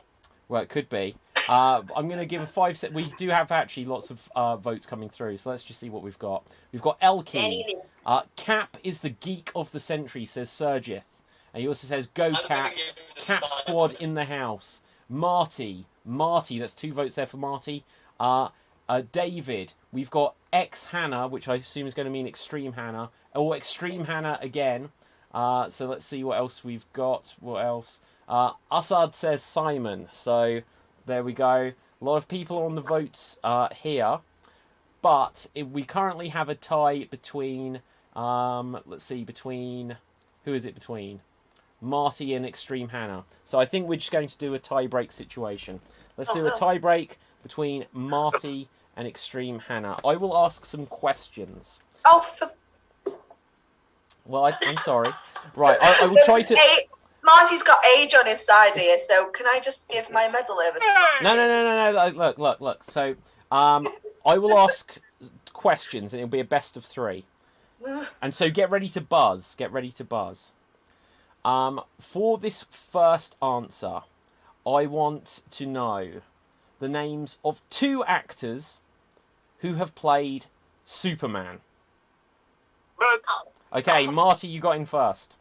Speaker 1: Well, it could be. I'm going to give a 5 set. We do have actually lots of votes coming through, so let's just see what we've got. We've got Elkie. Cap is the geek of the century, says Sergith. And he also says, go Cap. Cap squad in the house. Marty, that's 2 votes there for Marty. David, we've got X Hannah, which I assume is going to mean Extreme Hannah, or Extreme Hannah again. So let's see what else we've got. What else? Assad says Simon. So there we go. A lot of people on the votes here, but we currently have a tie between. Let's see, between who is it between? Marty and Extreme Hannah. So I think we're just going to do a tie-break situation. Let's do a tie-break between Marty and Extreme Hannah. I will ask some questions. Well, I'm sorry. Right, I will try to...
Speaker 5: Marty's got age on his side here, so can I just give my medal over to him?
Speaker 1: No. Look. So, I will ask questions, and it'll be a best of 3. And so get ready to buzz. For this first answer, I want to know the names of 2 actors who have played Superman. Okay, Marty, you got in first.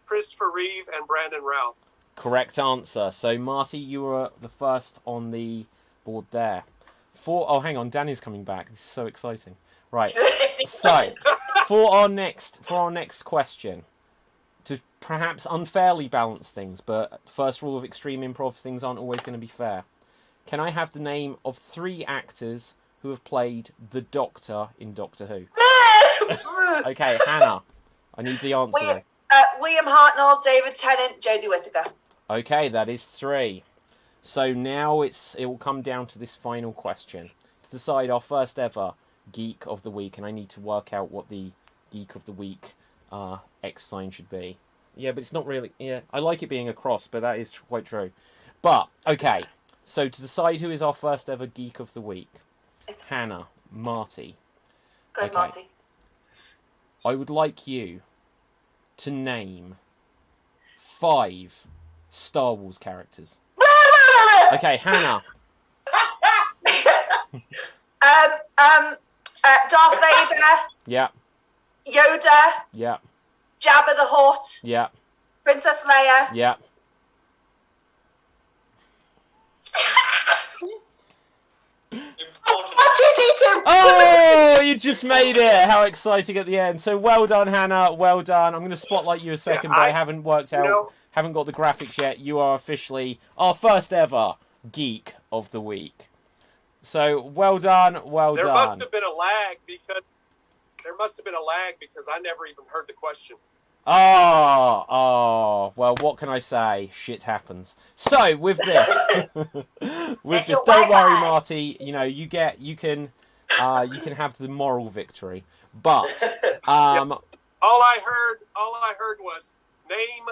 Speaker 7: Christopher Reeve and Brandon Routh.
Speaker 1: Correct answer. So, Marty, you were the first on the board there. Oh, hang on, Danny's coming back. This is so exciting. Right. So, for our next question, to perhaps unfairly balance things, but first rule of extreme improv, things aren't always going to be fair. Can I have the name of 3 actors who have played the Doctor in Doctor Who? Okay, Hannah, I need the answer.
Speaker 5: William Hartnell, David Tennant, Jodie Whittaker.
Speaker 1: Okay, that is 3. So now it will come down to this final question to decide our first ever Geek of the Week, and I need to work out what the Geek of the Week X sign should be. Yeah, but it's not really... Yeah, I like it being a cross, but that is quite true. But, okay, so to decide who is our first ever Geek of the Week, Hannah, Marty.
Speaker 5: Good, okay. Marty.
Speaker 1: I would like you to name 5 Star Wars characters. Okay, Hannah.
Speaker 5: Darth Vader.
Speaker 1: Yeah.
Speaker 5: Yoda.
Speaker 1: Yeah.
Speaker 5: Jabba the Hutt.
Speaker 1: Yeah.
Speaker 5: Princess Leia.
Speaker 1: Yeah. Oh, you just made it! How exciting at the end. So well done, Hannah. Well done. I'm going to spotlight you a second, but I haven't worked out, haven't got the graphics yet. You are officially our first ever Geek of the Week. So well done, well done.
Speaker 7: There must have been a lag because I never even heard the question.
Speaker 1: Oh, well, what can I say? Shit happens. So, with this, don't worry, Marty. You know, you can have the moral victory. But,
Speaker 7: all I heard was name.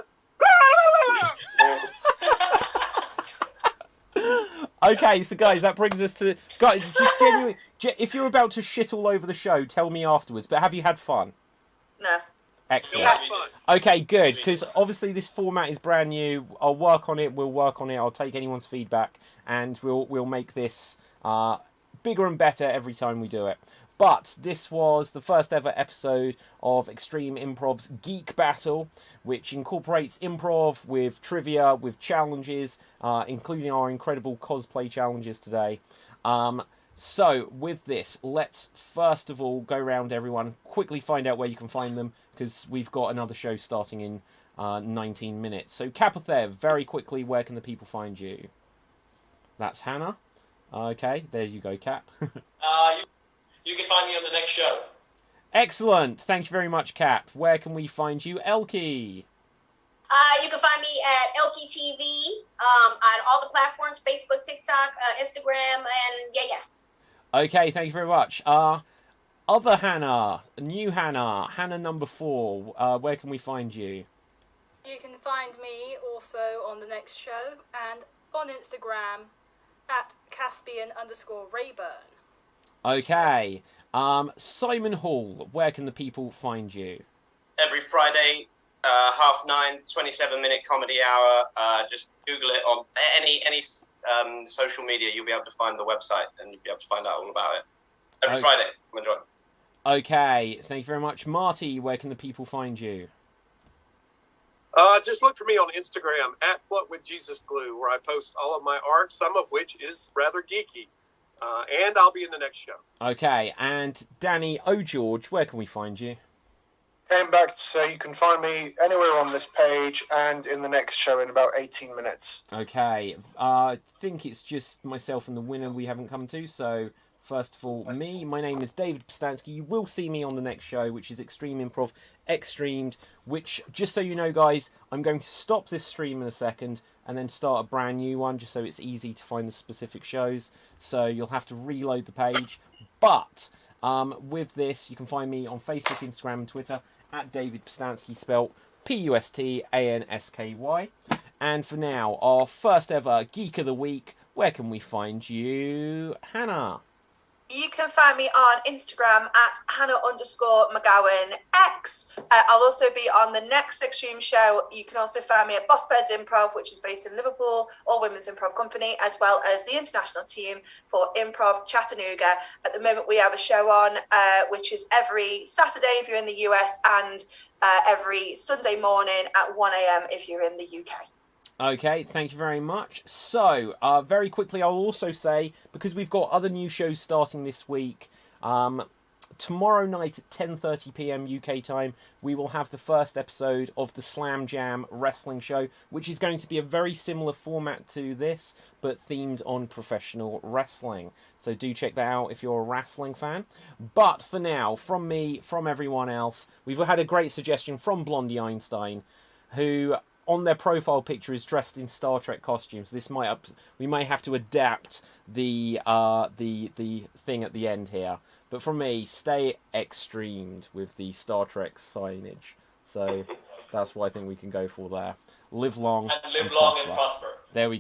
Speaker 1: Okay, so guys, that brings us to guys. Just genuinely, if you're about to shit all over the show, tell me afterwards. But have you had fun?
Speaker 5: No.
Speaker 1: Excellent. Okay, good. Because obviously this format is brand new. I'll work on it. We'll work on it. I'll take anyone's feedback, and we'll make this bigger and better every time we do it. But this was the first ever episode of Extreme Improv's Geek Battle, which incorporates improv with trivia, with challenges, including our incredible cosplay challenges today. So, with this, let's first of all go around everyone, quickly find out where you can find them, because we've got another show starting in 19 minutes. So, Kapothev, very quickly, where can the people find you? That's Hannah. Okay, there you go, Cap.
Speaker 2: You can find me on the next show.
Speaker 1: Excellent. Thank you very much, Cap. Where can we find you, Elkie?
Speaker 3: You can find me at Elkie TV on all the platforms, Facebook, TikTok, Instagram, and yeah.
Speaker 1: Okay, thank you very much. Other Hannah, new Hannah, Hannah number 4, where can we find you?
Speaker 6: You can find me also on the next show and on Instagram at Caspian_Rayburn.
Speaker 1: Okay. Simon Hall, where can the people find you?
Speaker 8: Every Friday 9:30, 27-minute comedy hour. Just Google it on any social media. You'll be able to find the website and you'll be able to find out all about it. Every Friday. Come and join.
Speaker 1: Okay, thank you very much. Marty, where can the people find you?
Speaker 7: Just look for me on Instagram at @WhatWoulJesusGlue, where I post all of my art, some of which is rather geeky. And I'll be in the next show.
Speaker 1: Okay, and Danny O'George, where can we find you?
Speaker 4: Came back to say you can find me anywhere on this page and in the next show in about 18 minutes.
Speaker 1: Okay, I think it's just myself and the winner we haven't come to, so first of all, me. My name is David Pstansky. You will see me on the next show, which is Extreme Improv Xstreamed, which, just so you know, guys, I'm going to stop this stream in a second and then start a brand new one, just so it's easy to find the specific shows. So you'll have to reload the page. But with this, you can find me on Facebook, Instagram, and Twitter at David Pstansky, spelt Pustansky. And for now, our first ever Geek of the Week, where can we find you, Hannah?
Speaker 5: You can find me on Instagram at Hannah_McGowan_X. I'll also be on the next Extreme show. You can also find me at Boss Beds Improv, which is based in Liverpool, all women's improv company, as well as the international team for Improv Chattanooga. At the moment, we have a show on, which is every Saturday if you're in the US, and every Sunday morning at 1 a.m. if you're in the UK.
Speaker 1: Okay, thank you very much. So, very quickly, I'll also say, because we've got other new shows starting this week, tomorrow night at 10:30 p.m. UK time, we will have the first episode of the Slam Jam Wrestling Show, which is going to be a very similar format to this, but themed on professional wrestling. So do check that out if you're a wrestling fan. But for now, from me, from everyone else, we've had a great suggestion from Blondie Einstein, who on their profile picture is dressed in Star Trek costumes. This we may have to adapt the thing at the end here. But from me, stay extremed with the Star Trek signage. So that's what I think we can go for there. Live long
Speaker 2: and prosper.
Speaker 1: There we go.